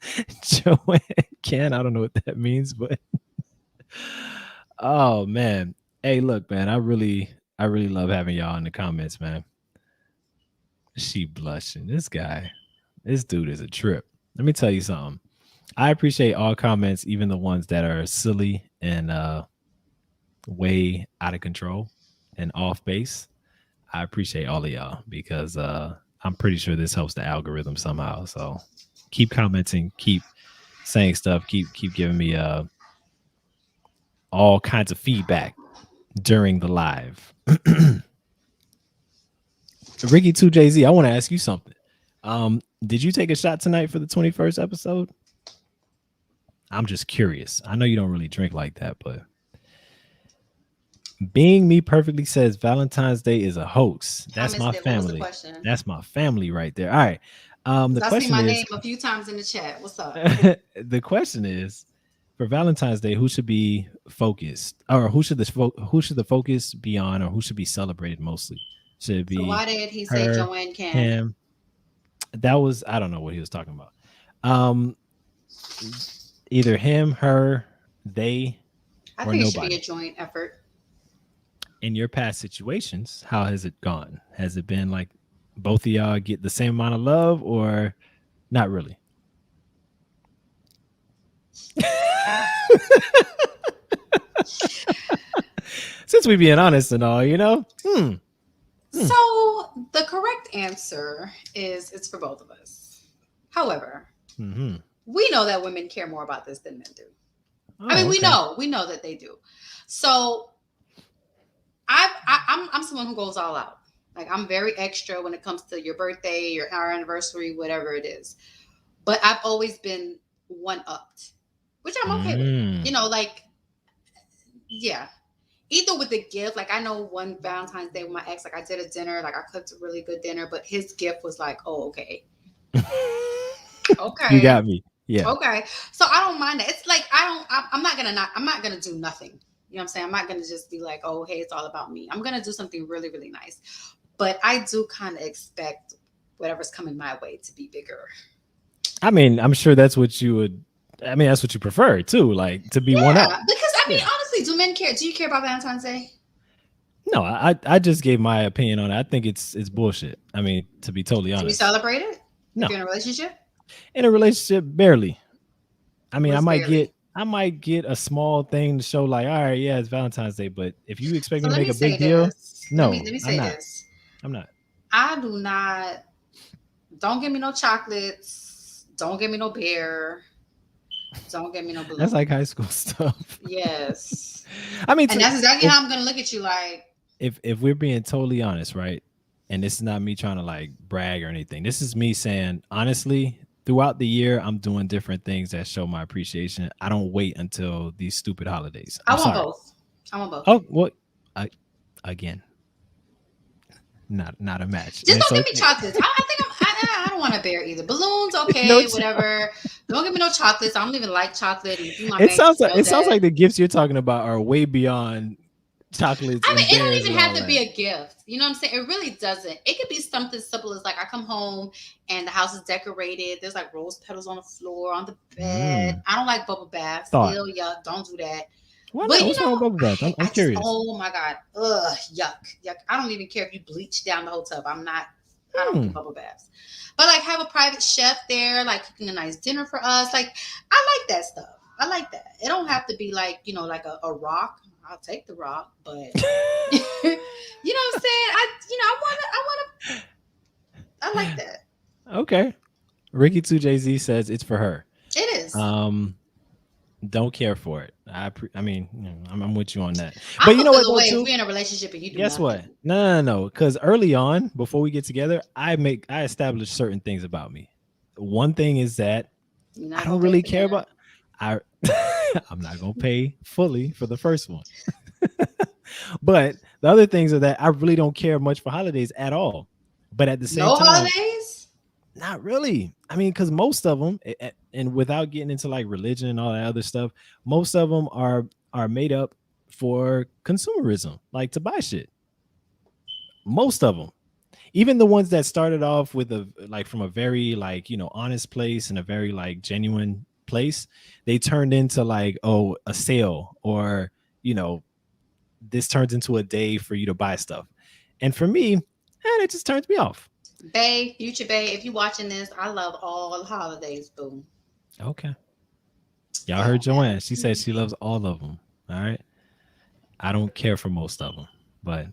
Joanne can. I don't know what that means, but oh man. Hey, look, man, I really love having y'all in the comments, man. She blushing. This dude is a trip. Let me tell you something. I appreciate all comments, even the ones that are silly and way out of control and off base. I appreciate all of y'all because I'm pretty sure this helps the algorithm somehow. So keep commenting, keep saying stuff, keep giving me all kinds of feedback during the live. Ricky 2JZ, I want to ask you something. Did you take a shot tonight for the 21st episode? I'm just curious. I know you don't really drink like that, but being me perfectly says Valentine's Day is a hoax. That's my family. That's my family right there. All right. The I question see my is, name a few times in the chat. What's up? the question is, for Valentine's Day, who should be focused, or who should the focus be on, or who should be celebrated mostly? Should it be? So why did he say Joanne can? Him? That was, I don't know what he was talking about. Either him, her, they, I or think it nobody. should be a joint effort. In your past situations, how has it gone? Has it been like both of y'all get the same amount of love, or not really? Since we being honest and all, So the correct answer is it's for both of us. However, we know that women care more about this than men do. Oh, I mean, we know that they do. So I'm someone who goes all out. Like, I'm very extra when it comes to your birthday, our anniversary, whatever it is. But I've always been one-upped, which I'm okay with. Yeah. Either with the gift, like I know one Valentine's Day with my ex, like I did a dinner, like I cooked a really good dinner, but his gift was like, oh, okay. Okay. You got me. Yeah. Okay. So I don't mind that. It's like, I'm not going to do nothing. You know what I'm saying? I'm not going to just be like, oh, hey, it's all about me. I'm going to do something really, really nice. But I do kind of expect whatever's coming my way to be bigger. I mean, I'm sure that's what you would I mean, that's what you prefer too, like to be one up. Yeah, because I mean, Yeah. honestly, do men care? Do you care about Valentine's Day? No, I just gave my opinion on it. I think it's bullshit. I mean, to be totally Do you honest, celebrate it if no. you're in a relationship? In a relationship, barely. I mean, What's barely? I might get a small thing to show like, all right, yeah, it's Valentine's Day, but if you expect So me to let make me a say big deal, this. Let no, me I'm say not. this. I'm not. I do not. Don't give me no chocolates. Don't give me no beer. Don't give me no That's balloon. like high school stuff. Yes, I mean, and that's exactly how I'm gonna look at you. Like, if we're being totally honest, right? And this is not me trying to like brag or anything. This is me saying honestly, throughout the year, I'm doing different things that show my appreciation. I don't wait until these stupid holidays. I I'm want sorry. both. I want both. Oh, what? I again, not a match, and Just it's don't give me okay. chocolates. I think I don't want a bear either. Balloons, No, okay, whatever. Don't give me no chocolates. I don't even like chocolate. And if you my it man, you sounds like know that. the gifts you're talking about are way beyond chocolates I mean, and it don't bears even and have all to be that. a gift. You know what I'm saying? It really doesn't. It could be something simple as like I come home and the house is decorated. There's like rose petals on the floor, on the bed. Mm, I don't like bubble baths. thought. Ew, yuck. Don't do that. Why But not? you What's wrong with know, bubble bath? I'm I just curious. oh my god, ugh, yuck, yuck. I don't even care if you bleach down the whole tub. I'm not. I don't do Hmm. bubble baths. But like have a private chef there, like cooking a nice dinner for us. Like I like that stuff. I like that. It don't have to be like like a rock. I'll take the rock, but you know what I'm saying? I like that. Okay. Ricky 2JZ says it's for her. It is. Um, don't care for it. I mean, I'm with you on that. I But you will know feel what the though way if too? we're in a relationship and you do Guess what? nothing. No. Because early on, before we get together, I establish certain things about me. One thing is that You're I not don't gonna pay really for care dinner. about I I'm not gonna pay fully for the first one. But the other things are that I really don't care much for holidays at all. But at the same No time, holidays. not really. I mean, because most of them, and without getting into like religion and all that other stuff, most of them are made up for consumerism, like to buy shit. Most of them, even the ones that started off with a like from a very like honest place and a very like genuine place, they turned into like a sale or you know this turns into a day for you to buy stuff, and for me, it just turns me off. Bay, future Bay, if you watching this, I love all holidays, boo. Okay. Y'all They heard don't matter Joanne. She to says me. she loves all of them. All right. I don't care for most of them, but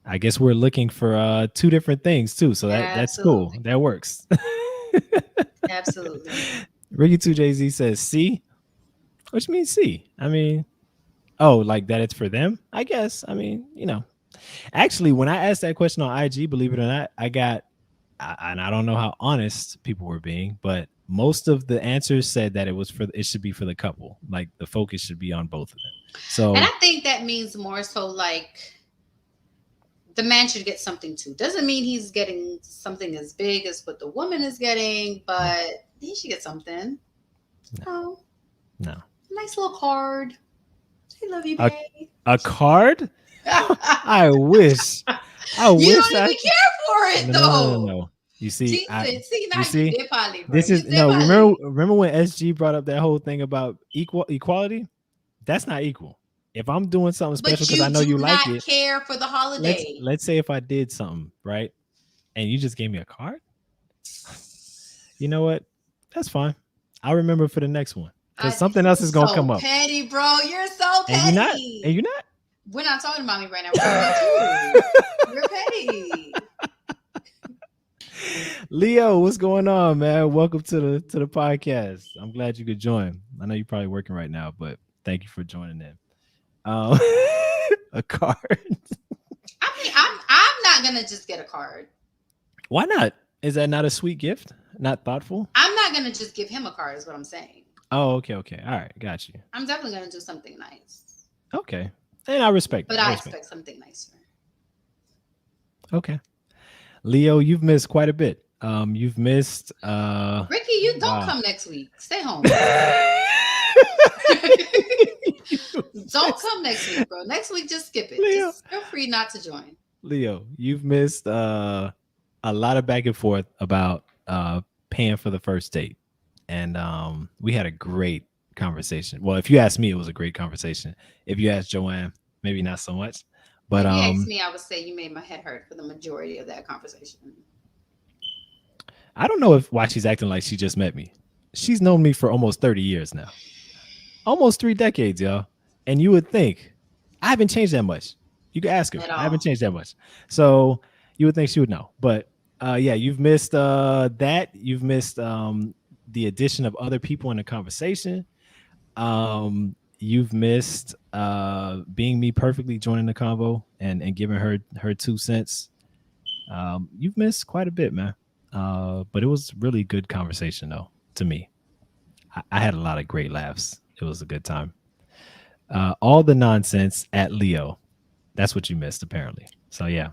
I guess we're looking for two different things too. So that's cool. Absolutely. That works. Absolutely. Ricky 2JZ says C. Which means C. I mean, oh, like that it's for them? I guess. I mean, Actually, when I asked that question on IG, believe it or not, and I don't know how honest people were being, but most of the answers said that it should be for the couple. Like the focus should be on both of them. And So I think that means more so like the man should get something too. Doesn't mean he's getting something as big as what the woman is getting, no, but he should get something. no, Oh, no. a nice little card. I love you, A babe. a card? I wish. I You wish don't I even could. care for it No. though. No. You see, See, now you you see, did poly, bro. this You is did no. Remember, poly. remember when SG brought up that whole thing about equality? That's not equal. If I'm doing something special But because I you know do you like not it, care for the holiday. let's say if I did something right, and you just gave me a card, you know what? That's fine. I'll remember for the next one because something You're else is gonna come so up, petty, bro. You're so and you not, and petty. you not. We're not talking about me right now. We're talking about you. You're petty. Leo, what's going on, man? Welcome to the podcast. I'm glad you could join. I know you're probably working right now, but thank you for joining in. Um, a card. I mean, I'm not gonna just get a card. Why not? Is that not a sweet gift? Not thoughtful? I'm not gonna just give him a card. Is what I'm saying. Oh, okay. All right, got you. I'm definitely gonna do something nice, Okay, and I respect but that. I I respect. expect something nicer. Okay, Leo, you've missed quite a bit. You've missed. Ricky, you don't Wow. come next week. Stay home. Don't come next week, bro. Next week, just skip it. Leo, Just feel free not to join. Leo, you've missed a lot of back and forth about paying for the first date. and we had a great conversation. Well, if you ask me, it was a great conversation. If you ask Joanne, maybe not so much. But If you ask me, I would say you made my head hurt for the majority of that conversation. I don't know if why she's acting like she just met me. She's known me for almost 30 years now. Almost 3 decades, y'all. And you would think I haven't changed that much. You can ask her. At I haven't all. changed that much. So you would think she would know. But yeah, you've missed that. You've missed the addition of other people in the conversation. You've missed being me perfectly joining the convo and giving her 2 cents. You've missed quite a bit, man. But it was really good conversation though, to me. I had a lot of great laughs. It was a good time. All the nonsense at Leo. That's what you missed, apparently. So yeah.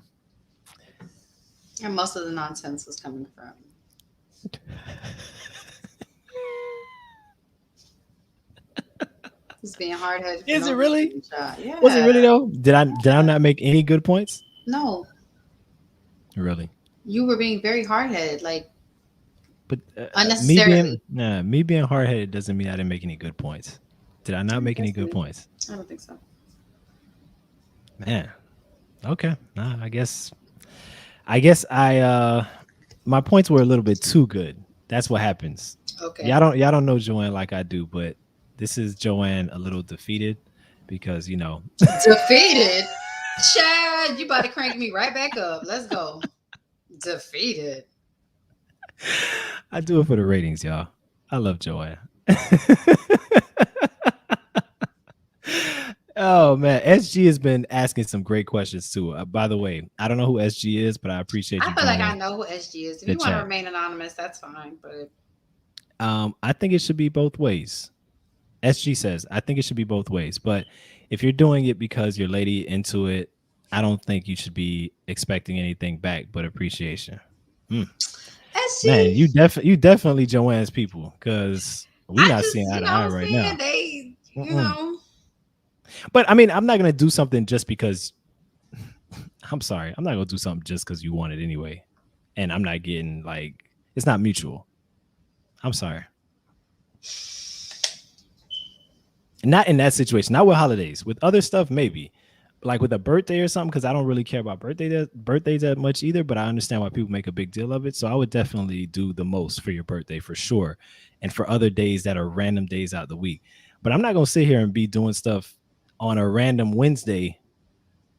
And most of the nonsense was coming from. Just being hard headed. Is it really? Yeah. Was it really though? Did I not make any good points? No, Really? you were being very hard headed, like But unnecessarily. me being hard headed doesn't mean I didn't make any good points. Did I not make any good points? I don't think so. Man. Okay. Nah, I guess I my points were a little bit too good. That's what happens. Okay. Y'all don't know Joanne like I do, but this is Joanne a little defeated because Defeated. Chad, you about to crank me right back up. Let's go. Defeated. I do it for the ratings, y'all. I love Joanne. Oh man, SG has been asking some great questions too. By the way, I don't know who SG is, but I appreciate you I feel like I joining know who SG is. If the you want to chat. remain anonymous, that's fine. But I think it should be both ways. SG says I think it should be both ways, but if you're doing it because you're lady into it, I don't think you should be expecting anything back but appreciation. Hmm. Man, SG, you definitely Joanne's people because we I not seeing just, eye you to know eye what I'm right saying? now. They, Mm-mm. But I mean, I'm not gonna do something just because. I'm sorry, I'm not gonna do something just because you want it anyway, and I'm not getting like it's not mutual. I'm sorry. Not in that situation. Not with holidays. With other stuff, maybe. Like with a birthday or something, because I don't really care about birthdays that much either. But I understand why people make a big deal of it. So I would definitely do the most for your birthday for sure, and for other days that are random days out of the week. But I'm not gonna sit here and be doing stuff on a random Wednesday,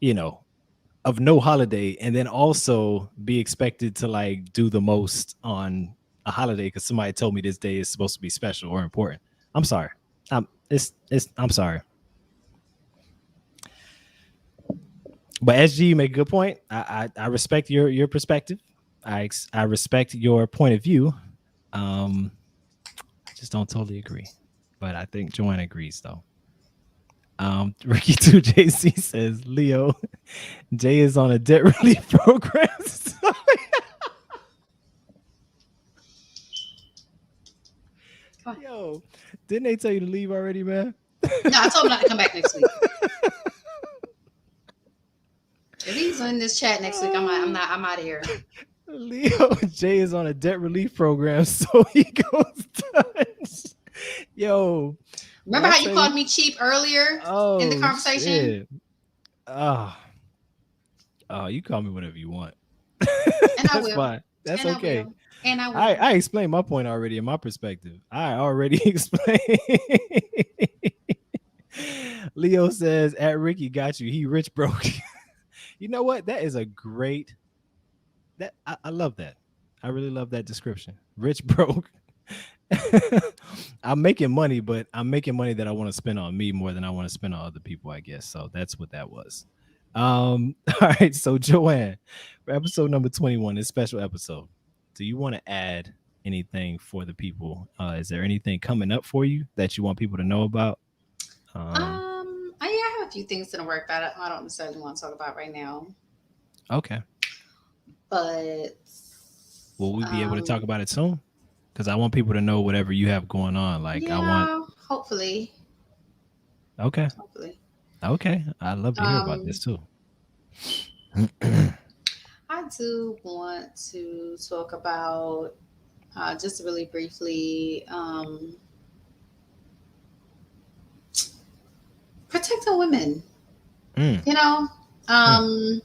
you know, of no holiday, and then also be expected to like do the most on a holiday because somebody told me this day is supposed to be special or important. I'm sorry. I'm sorry. But SG, you make a good point. I respect your perspective. I respect your point of view. I just don't totally agree. But I think Joanna agrees though. Ricky 2JC says Leo Jay is on a debt relief program. Yo, didn't they tell you to leave already, man? no, I told him not to come back next week. If he's in this chat next week, I'm out of here. Leo Jay is on a debt relief program, so he goes Dutch. Yo, Remember how you called me cheap earlier in the conversation? Shit. Oh, you call me whatever you want. And I That's will. fine. That's And okay. I will. And I will. I explained my point already in my perspective. I already explained. Leo says, at Ricky got you. He rich broke. You know what? That is a great. I love that. I really love that description. Rich broke. I'm making money, but I'm making money that I want to spend on me more than I want to spend on other people, I guess. So that's what that was. All right. So Joanne, for episode number 21, this special episode, do you want to add anything for the people? Is there anything coming up for you that you want people to know about? I have a few things in the work that I don't necessarily want to talk about right now. Okay. But will we be able to talk about it soon? Because I want people to know whatever you have going on. Like I want. Hopefully. Okay. Hopefully. Okay. I'd love to hear about this too. I do want to talk about just really briefly, protecting women. Mm, You know, mm, um,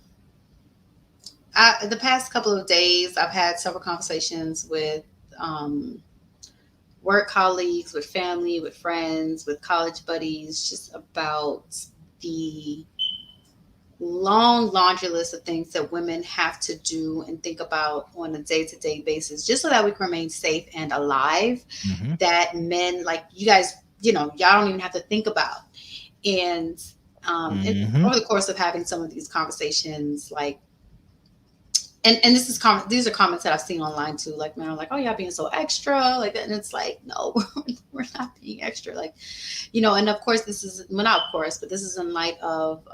the past couple of days, I've had several conversations with um, work colleagues, with family, with friends, with college buddies, just about the long laundry list of things that women have to do and think about on a day-to-day basis just so that we can remain safe and alive, mm-hmm, that men like you guys, y'all don't even have to think about. And mm-hmm. over the course of having some of these conversations, like, and this is these are comments that I've seen online too, like, man, I'm like, oh, y'all being so extra like that, and it's like, no, we're not being extra, like, and of course this is, well, not of course, but this is in light of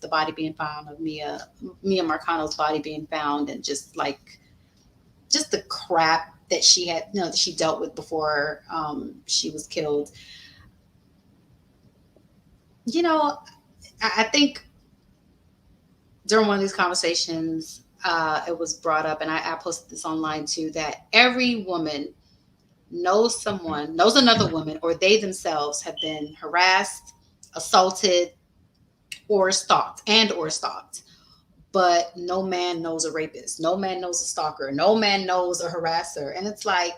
the body being found of Mia Marcano's body being found, and just like, just the crap that she had, that she dealt with before she was killed. you know I think during one of these conversations, it was brought up, and I posted this online too, that every woman knows another woman, or they themselves have been harassed, assaulted, or stalked. But no man knows a rapist. No man knows a stalker. No man knows a harasser. And it's like,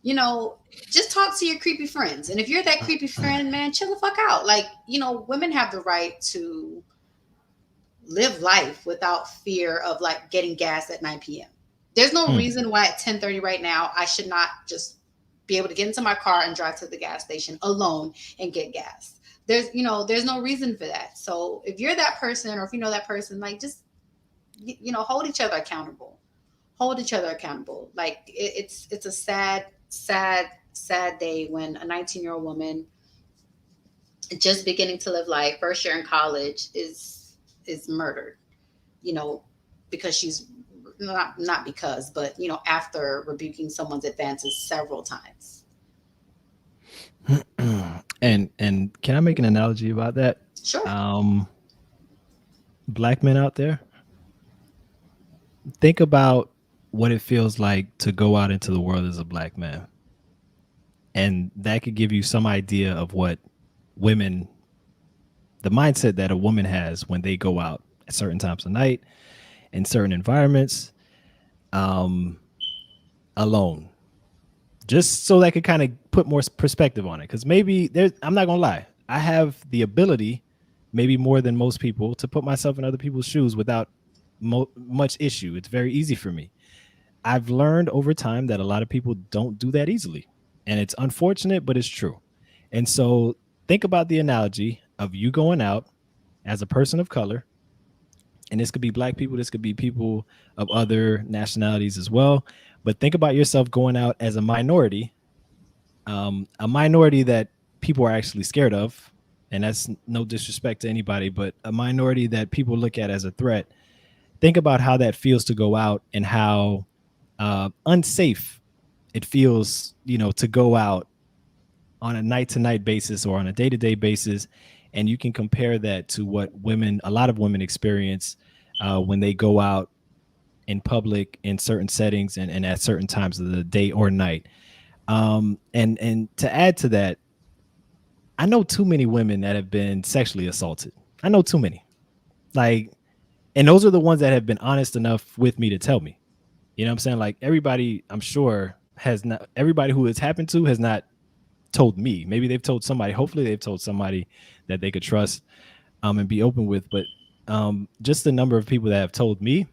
you know, just talk to your creepy friends. And if you're that creepy friend, man, chill the fuck out. Like, women have the right to live life without fear of like getting gas at 9 p.m. There's no Mm. reason why at 10:30 right now I should not just be able to get into my car and drive to the gas station alone and get gas. There's no reason for that. So if you're that person, or if you know that person, like, just hold each other accountable. Hold each other accountable. Like, it's a sad, sad, sad day when a 19-year-old woman just beginning to live life, first year in college, is murdered. You know, because she's not because, but after rebuking someone's advances several times. And can I make an analogy about that? Sure. Um, Black men out there, think about what it feels like to go out into the world as a black man, and that could give you some idea of what women, the mindset that a woman has when they go out at certain times of night in certain environments, um, alone, just so that could kind of put more perspective on it. Because maybe I'm not gonna lie, I have the ability, maybe more than most people, to put myself in other people's shoes without much issue. It's very easy for me. I've learned over time that a lot of people don't do that easily, and it's unfortunate, but it's true. And so think about the analogy of you going out as a person of color, and this could be black people, this could be people of other nationalities as well. But think about yourself going out as a minority that people are actually scared of, and that's no disrespect to anybody, but a minority that people look at as a threat. Think about how that feels to go out, and how unsafe it feels, to go out on a night to night basis or on a day to day basis. And you can compare that to what a lot of women experience when they go out in public in certain settings, and at certain times of the day or night. And to add to that, I know too many women that have been sexually assaulted. I know too many. Like, and those are the ones that have been honest enough with me to tell me. You know what I'm saying? Like, everybody, I'm sure, has not, everybody who it's happened to has not told me. Maybe they've told somebody. Hopefully they've told somebody that they could trust and be open with. But just the number of people that have told me,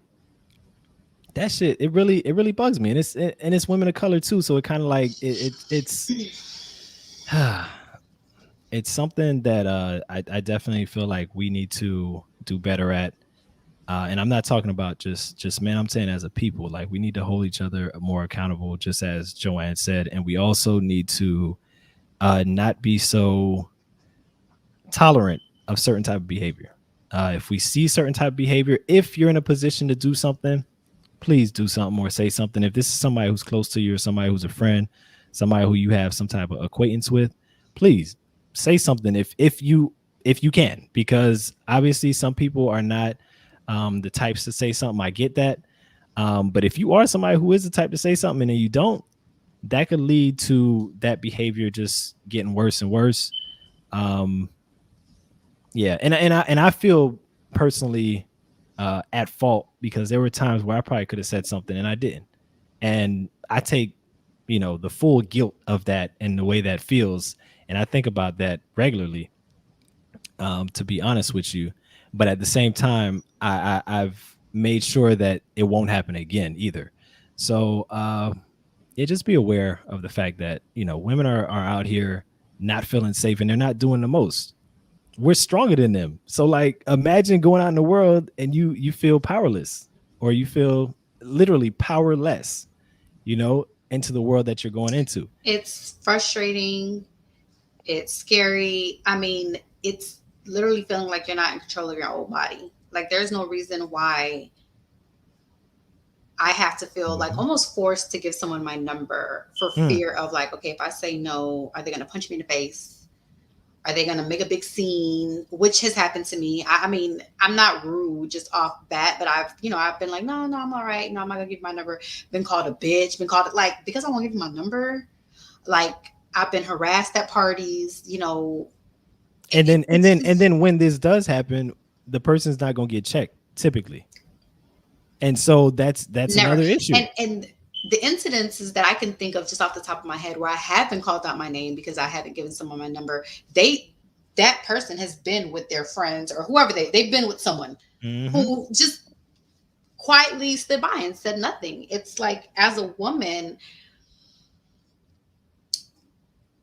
that shit, it really bugs me. And it's women of color too. So it kind of like it's it's something that I definitely feel like we need to do better at. And I'm not talking about just men. I'm saying as a people, like, we need to hold each other more accountable, just as Joanne said. And we also need to not be so tolerant of certain type of behavior. If we see certain type of behavior, if you're in a position to do something, please do something or say something. If this is somebody who's close to you, or somebody who's a friend, somebody who you have some type of acquaintance with, please say something if you can, because obviously some people are not the types to say something. I get that. But if you are somebody who is the type to say something and then you don't, that could lead to that behavior just getting worse and worse. Um, yeah, and I feel personally at fault because there were times where I probably could have said something and I didn't, and I take the full guilt of that and the way that feels, and I think about that regularly. To be honest with you, but at the same time, I've made sure that it won't happen again either. So yeah, just be aware of the fact that women are out here not feeling safe and they're not doing the most. We're stronger than them. So like imagine going out in the world and you feel powerless or you feel literally powerless, into the world that you're going into. It's frustrating. It's scary. I mean, it's literally feeling like you're not in control of your own body. Like there's no reason why I have to feel like Mhm. almost forced to give someone my number for Mm. fear of like, okay, if I say no, are they going to punch me in the face? Are they going to make a big scene? Which has happened to me. I mean, I'm not rude just off bat, but I've been like, no, I'm all right. No, I'm not going to give you my number. Been called a bitch, been called like, because I won't give you my number. Like I've been harassed at parties. And then and It's then and just then when this does happen, the person's not going to get checked typically. And so that's never. another issue. And the incidences that I can think of just off the top of my head where I have been called out my name because I haven't given someone my number, that person has been with their friends or whoever they've been with someone Mhm. who just quietly stood by and said nothing. It's like as a woman,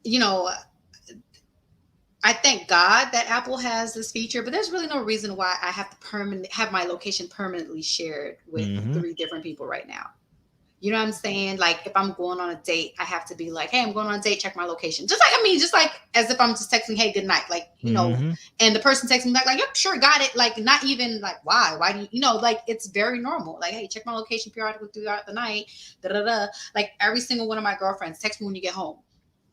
you know, I thank God that Apple has this feature, but there's really no reason why I have to have my location permanently shared with Mhm. 3 different people right now. You know what I'm saying? Like if I'm going on a date, I have to be like, "Hey, I'm going on a date. Check my location." Just like as if I'm just texting, "Hey, good night." Mhm. And the person texting me back, like, "Yep, sure, got it." Like not even like, "Why? Why do like it's very normal. Like, hey, check my location periodically throughout the night." Da da da. Like every single one of my girlfriends text me when you get home.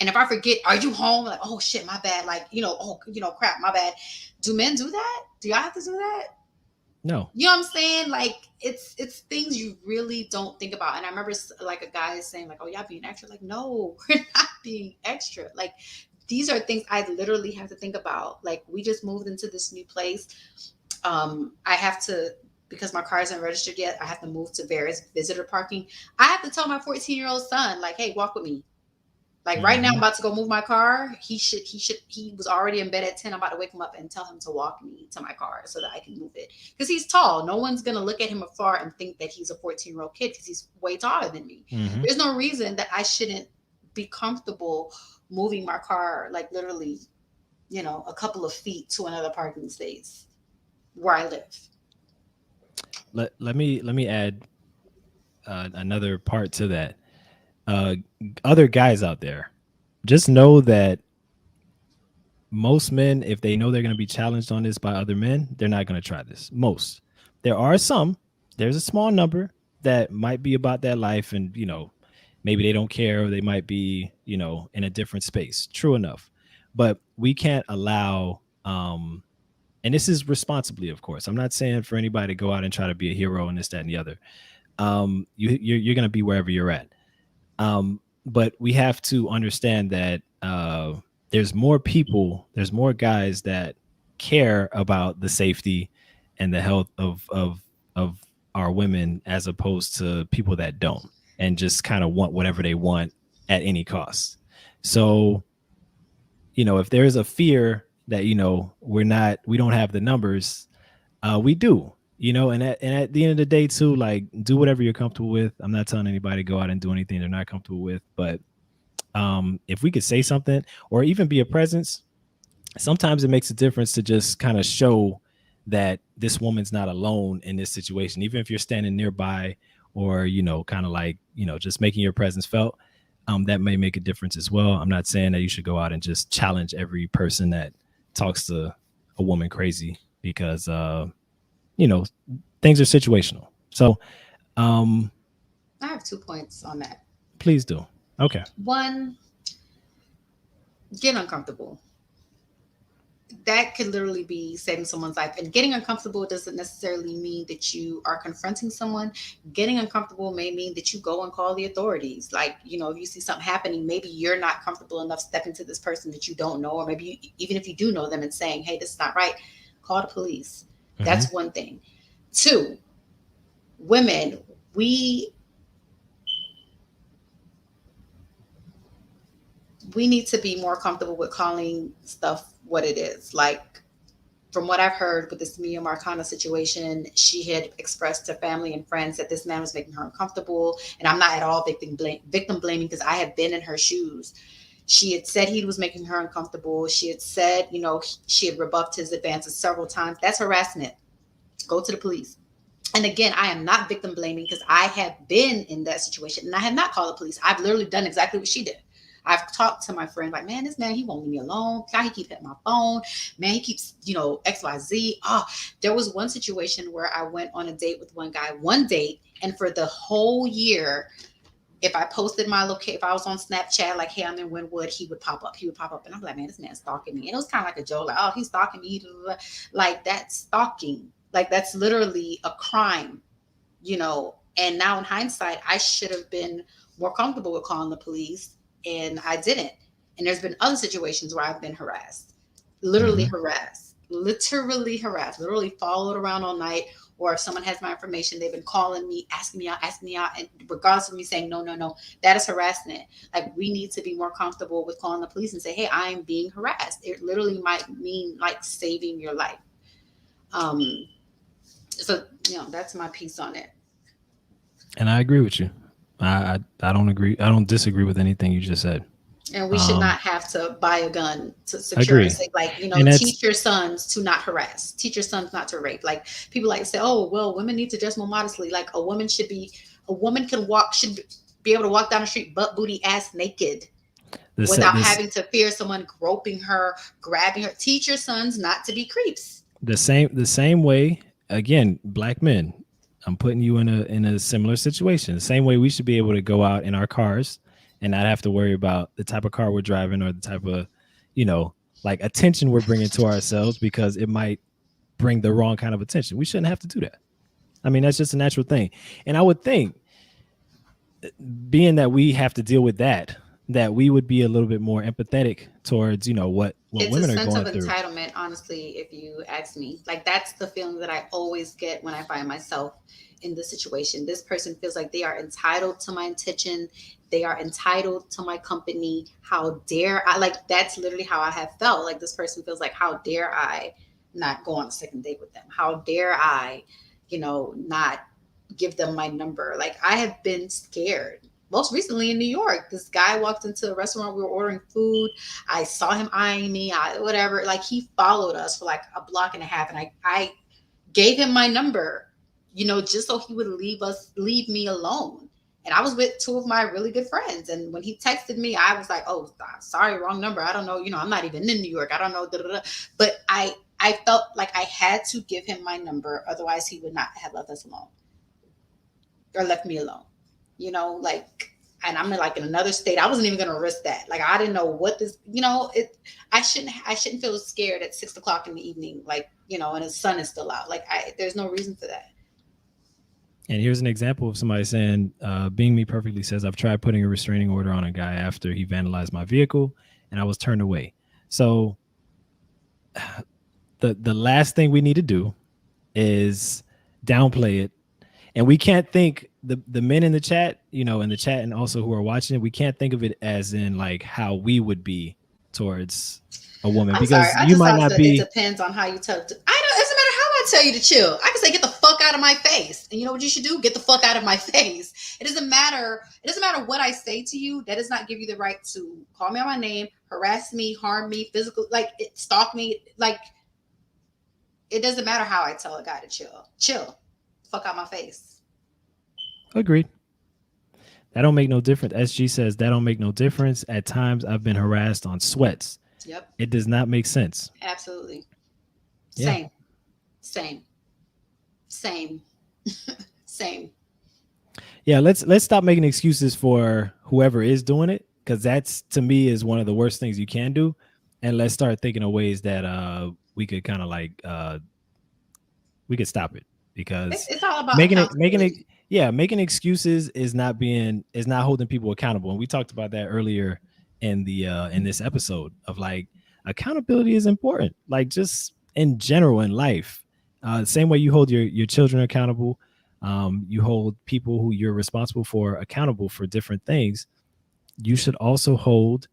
And if I forget, are you home? Like, oh shit, my bad. Like, crap, my bad. Do men do that? Do y'all have to do that? No. You know what I'm saying? Like it's things you really don't think about. And I remember like a guy saying like, "Oh, y'all being extra." Like, no, we're not being extra. Like these are things I literally have to think about. Like we just moved into this new place. I have to because my car isn't registered yet. I have to move to various visitor parking. I have to tell my 14-year-old son like, "Hey, walk with me." Like right now, I'm Mhm. about to go move my car. He was already in bed at 10. I'm about to wake him up and tell him to walk me to my car so that I can move it. Because he's tall. No one's going to look at him afar and think that he's a 14-year-old kid because he's way taller than me. Mhm. There's no reason that I shouldn't be comfortable moving my car, like literally, a couple of feet to another parking space where I live. Let me add another part to that. Uh, Other guys out there, just know that most men, if they know they're going to be challenged on this by other men, they're not going to try this. Most. There are some. There's a small number that might be about that life, and maybe they don't care, or they might be in a different space. True enough, but we can't allow. And this is responsibly, of course. I'm not saying for anybody to go out and try to be a hero and this, that, and the other. You're going to be wherever you're at. But we have to understand that there's more guys that care about the safety and the health of our women as opposed to people that don't and just kind of want whatever they want at any cost. So, if there's a fear that we don't have the numbers, we do. And at the end of the day too, like do whatever you're comfortable with. I'm not telling anybody to go out and do anything they're not comfortable with, but if we could say something or even be a presence, sometimes it makes a difference to just kind of show that this woman's not alone in this situation, even if you're standing nearby or kind of like just making your presence felt. That may make a difference as well. I'm not saying that you should go out and just challenge every person that talks to a woman crazy because you know things are situational. So I have 2 points on that. please do. Okay. One, get uncomfortable. that could literally be saving someone's life. And getting uncomfortable doesn't necessarily mean that you are confronting someone. Getting uncomfortable may mean that you go and call the authorities. Like, you know, if you see something happening, maybe you're not comfortable enough stepping to this person that you don't know, or maybe even if you do know them and saying, hey, this is not right, call the police. Mhm. That's one thing. Two, women, we need to be more comfortable with calling stuff what it is. Like, from what I've heard with this Mia Marcana situation, she had expressed to family and friends that this man was making her uncomfortable. And I'm not at all victim blaming, because I have been in her shoes. She had said he was making her uncomfortable. She had said, you know, she had rebuffed his advances several times. That's harassment. Go to the police. And again, I am not victim blaming, because I have been in that situation and I have not called the police. I've literally done exactly what she did. I've talked to my friend, like, man, this man, he won't leave me alone. God, he keeps hitting my phone. Man, he keeps, you know, XYZ. Oh, there was one situation where I went on a date with one guy, one date, and for the whole year, if I posted my location, if I was on Snapchat, like, hey, I'm in Wynwood, he would pop up. He would pop up. And I'm like, man, this man's stalking me. And it was kind of like a joke, like, oh, he's stalking me. Like, that's stalking. Like, that's literally a crime, you know. And now in hindsight, I should have been more comfortable with calling the police, and I didn't. And there's been other situations where I've been harassed, literally Mhm. harassed, literally harassed, literally followed around all night. Or if someone has my information, they've been calling me, asking me out, and regardless of me saying no, no, no, that is harassment. Like, we need to be more comfortable with calling the police and say, hey, I am being harassed. It literally might mean like saving your life. Um, so, you know, that's my piece on it. And I agree with you. I don't agree. I don't disagree with anything you just said. And we should Um, not have to buy a gun to I secure agree, us. Like, you know, and that's teach your sons to not harass, teach your sons not to rape. Like, people like to say, oh, well, women need to dress more modestly. Like, a woman should be able to walk down the street butt booty ass naked without this having to fear someone groping her, grabbing her. Teach your sons not to be creeps. the same way. Again, black men. I'm putting you in a similar situation. The same way we should be able to go out in our cars and not have to worry about the type of car we're driving or the type of, you know, like attention we're bringing to ourselves because it might bring the wrong kind of attention. We shouldn't have to do that. I mean, that's just a natural thing. And I would think, being that we have to deal with that, that we would be a little bit more empathetic towards, you know, what It's a women are sense of going through. entitlement, honestly, if you ask me. Like, that's the feeling that I always get when I find myself in this situation. This person feels like they are entitled to my attention. They are entitled to my company. How dare I? Like, that's literally how I have felt. Like, this person feels like, how dare I not go on a second date with them? How dare I, you know, not give them my number? Like, I have been scared. Most recently in New York, this guy walked into a restaurant. We were ordering food. I saw him eyeing me, whatever. Like, he followed us for like a block and a half, and I gave him my number, you know, just so he would leave me alone. And I was with two of my really good friends, and when he texted me, I was like, "Oh, sorry, wrong number. I don't know. You know, I'm not even in New York. I don't know." Da, da, da. But I felt like I had to give him my number, otherwise he would not have left us alone or left me alone. You know, like, and I'm in like in another state. I wasn't even gonna risk that. Like, I didn't know what this, you know, it I shouldn't feel scared at 6 o'clock in the evening, like, you know, and the sun is still out. Like, there's no reason for that. And here's an example of somebody saying, being me perfectly says, I've tried putting a restraining order on a guy after he vandalized my vehicle and I was turned away. So the last thing we need to do is downplay it. And we can't think the men in the chat, you know, in the chat and also who are watching it, we can't think of it as in like how we would be towards a woman I'm sorry. because I you just might thought not it be. depends on how you tell. I don't. It doesn't matter how I tell you to chill. I can say, get the fuck out of my face. And you know what you should do? Get the fuck out of my face. It doesn't matter. It doesn't matter what I say to you. That does not give you the right to call me on my name, harass me, harm me, physical, like, stalk me. Like, it doesn't matter how I tell a guy to chill. Chill. Fuck out my face. Agreed. That don't make no difference. SG says that don't make no difference. At times I've been harassed on sweats. Yep. It does not make sense. Absolutely. Yeah. Same. Same. Same. Same. Yeah, let's stop making excuses for whoever is doing it, because that's, to me, is one of the worst things you can do. and let's start thinking of ways that we could kind of we could stop it, because It's all about making it accountability. yeah, making excuses is not holding people accountable. And we talked about that earlier in this episode of like, accountability is important, like just in general in life. Same way you hold your children accountable, you hold people who you're responsible for accountable for different things. You should also hold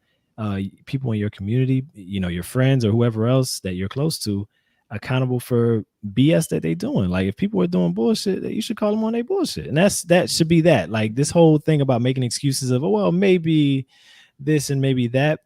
people in your community, your friends or whoever else that you're close to, accountable for BS that they doing. Like if people are doing bullshit, you should call them on their bullshit. And that should be that. Like this whole thing about making excuses of, oh, well, maybe this and maybe that.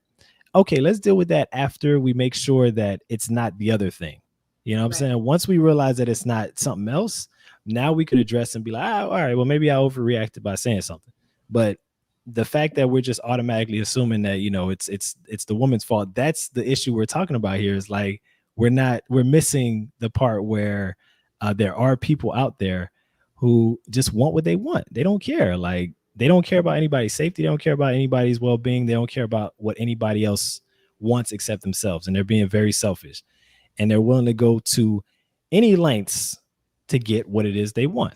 Okay, let's deal with that after we make sure that it's not the other thing. You know what I'm Right. saying? Once we realize that it's not something else, now we could address and be like, all right, well, maybe I overreacted by saying something. But the fact that we're just automatically assuming that, it's the woman's fault, that's the issue we're talking about here. Is like, we're missing the part where there are people out there who just want what they want. They don't care. Like, they don't care about anybody's safety. They don't care about anybody's well-being. They don't care about what anybody else wants except themselves. And they're being very selfish. And they're willing to go to any lengths to get what it is they want.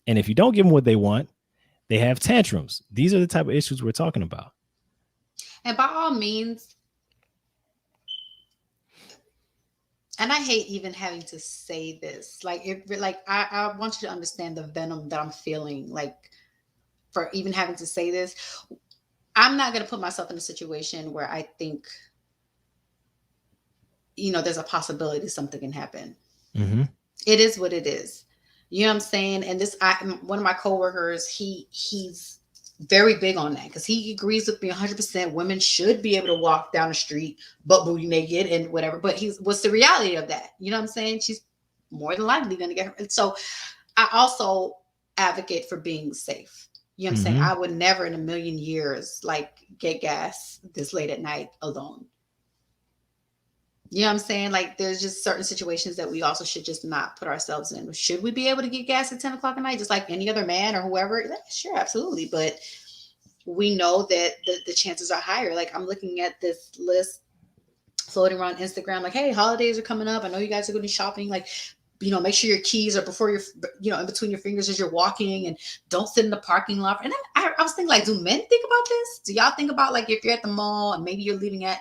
And if you don't give them what they want, they have tantrums. These are the type of issues we're talking about. And by all means, and I hate even having to say this, like I want you to understand the venom that I'm feeling, like for even having to say this. I'm not going to put myself in a situation where I think, there's a possibility something can happen. Mm-hmm. It is what it is. You know what I'm saying? And one of my coworkers, he's very big on that because he agrees with me 100%. Women should be able to walk down the street butt booty naked and whatever. But what's the reality of that? You know what I'm saying? She's more than likely going to get hurt. So I also advocate for being safe. You know what I'm saying? Mm-hmm. I would never in a million years like get gas this late at night alone. You know what I'm saying? Like there's just certain situations that we also should just not put ourselves in. Should we be able to get gas at 10 o'clock at night, just like any other man or whoever? Yeah, sure, absolutely. But we know that the chances are higher. Like I'm looking at this list floating around Instagram, like, hey, holidays are coming up. I know you guys are going to be shopping. Like, make sure your keys are before your, in between your fingers as you're walking, and don't sit in the parking lot. And then I was thinking, like, do men think about this? Do y'all think about, like, if you're at the mall and maybe you're leaving at,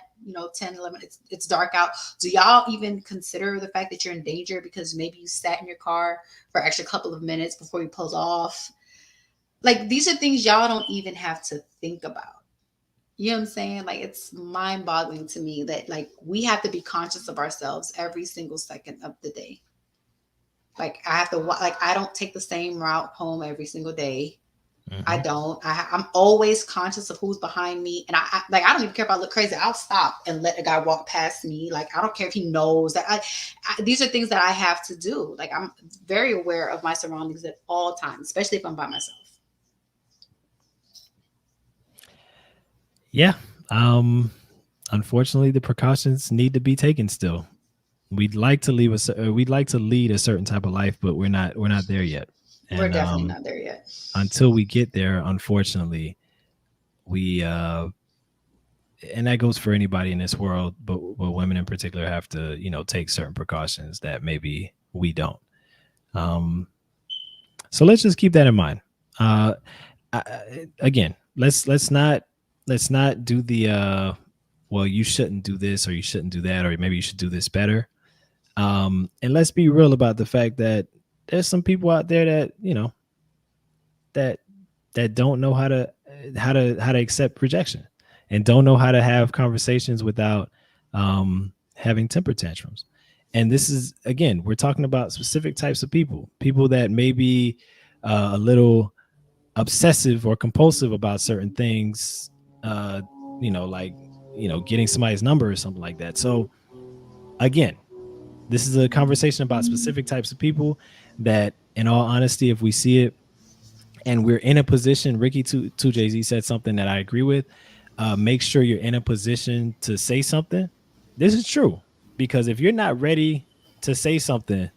10, 11, it's dark out. Do y'all even consider the fact that you're in danger because maybe you sat in your car for an extra couple of minutes before you pulled off? Like, these are things y'all don't even have to think about. You know what I'm saying? Like, it's mind boggling to me that, like, we have to be conscious of ourselves every single second of the day. Like, I have to, like, I don't take the same route home every single day. Mm-hmm. I don't. I'm always conscious of who's behind me. And I don't even care if I look crazy. I'll stop and let a guy walk past me. Like, I don't care if he knows that these are things that I have to do. Like, I'm very aware of my surroundings at all times, especially if I'm by myself. Yeah. Unfortunately, the precautions need to be taken still. We'd like to lead a certain type of life, but we're not there yet. And, we're definitely not there yet. Until we get there, unfortunately, we and that goes for anybody in this world, but women in particular have to, take certain precautions that maybe we don't. So let's just keep that in mind. Again, let's not do the well, you shouldn't do this or you shouldn't do that, or maybe you should do this better. And let's be real about the fact that there's some people out there that, that don't know how to accept rejection and don't know how to have conversations without having temper tantrums. And this is, again, we're talking about specific types of people that may be a little obsessive or compulsive about certain things, like, getting somebody's number or something like that. So again, this is a conversation about specific types of people that, in all honesty, if we see it and we're in a position, Ricky to Jay-Z said something that I agree with. Make sure you're in a position to say something. This is true, because if you're not ready to say something,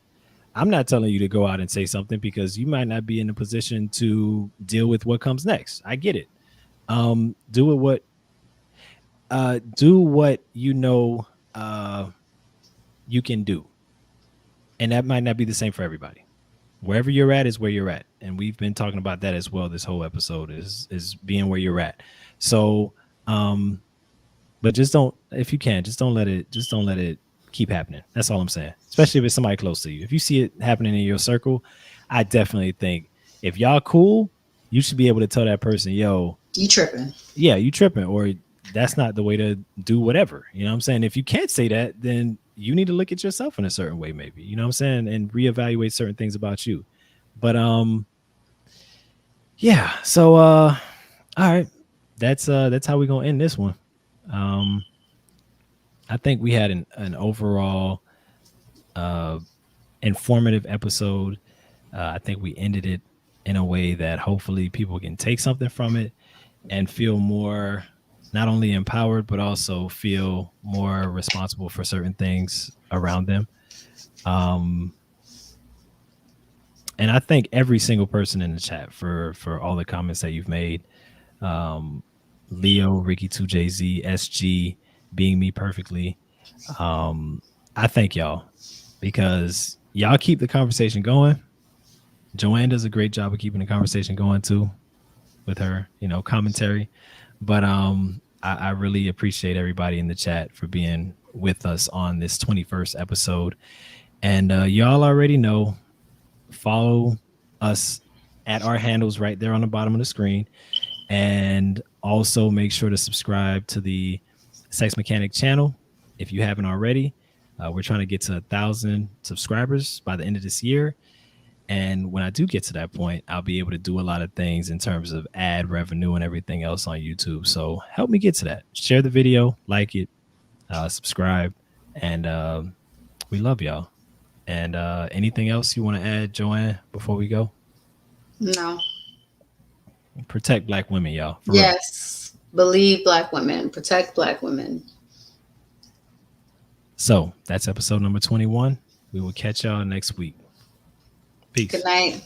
I'm not telling you to go out and say something, because you might not be in a position to deal with what comes next. I get it. Do it do what you know you can do, and that might not be the same for everybody. Wherever you're at is where you're at, and we've been talking about that as well. This whole episode is being where you're at. So, but just don't, if you can, just don't let it keep happening. That's all I'm saying. Especially if it's somebody close to you. If you see it happening in your circle, I definitely think if y'all cool, you should be able to tell that person, yo, You tripping. yeah, you tripping, or that's not the way to do whatever. You know what I'm saying? If you can't say that, then you need to look at yourself in a certain way, maybe. You know what I'm saying? And reevaluate certain things about you. But yeah. So all right. That's how we're gonna end this one. I think we had an overall informative episode. I think we ended it in a way that hopefully people can take something from it and feel more not only empowered but also feel more responsible for certain things around them. And I thank every single person in the chat for all the comments that you've made. Leo, Ricky 2JZ, SG, being me perfectly. I thank y'all because y'all keep the conversation going. Joanne does a great job of keeping the conversation going too with her, commentary. But I really appreciate everybody in the chat for being with us on this 21st episode. And y'all already know, follow us at our handles right there on the bottom of the screen. And also make sure to subscribe to the Sex Mechanic channel if you haven't already. We're trying to get to 1,000 subscribers by the end of this year. And when I do get to that point, I'll be able to do a lot of things in terms of ad revenue and everything else on YouTube. So help me get to that. Share the video, like it, subscribe, and we love y'all. And anything else you want to add, Joanne, before we go? No. Protect Black women, y'all. Yes. Real. Believe Black women. Protect Black women. So that's episode number 21. We will catch y'all next week. Peace. Good night.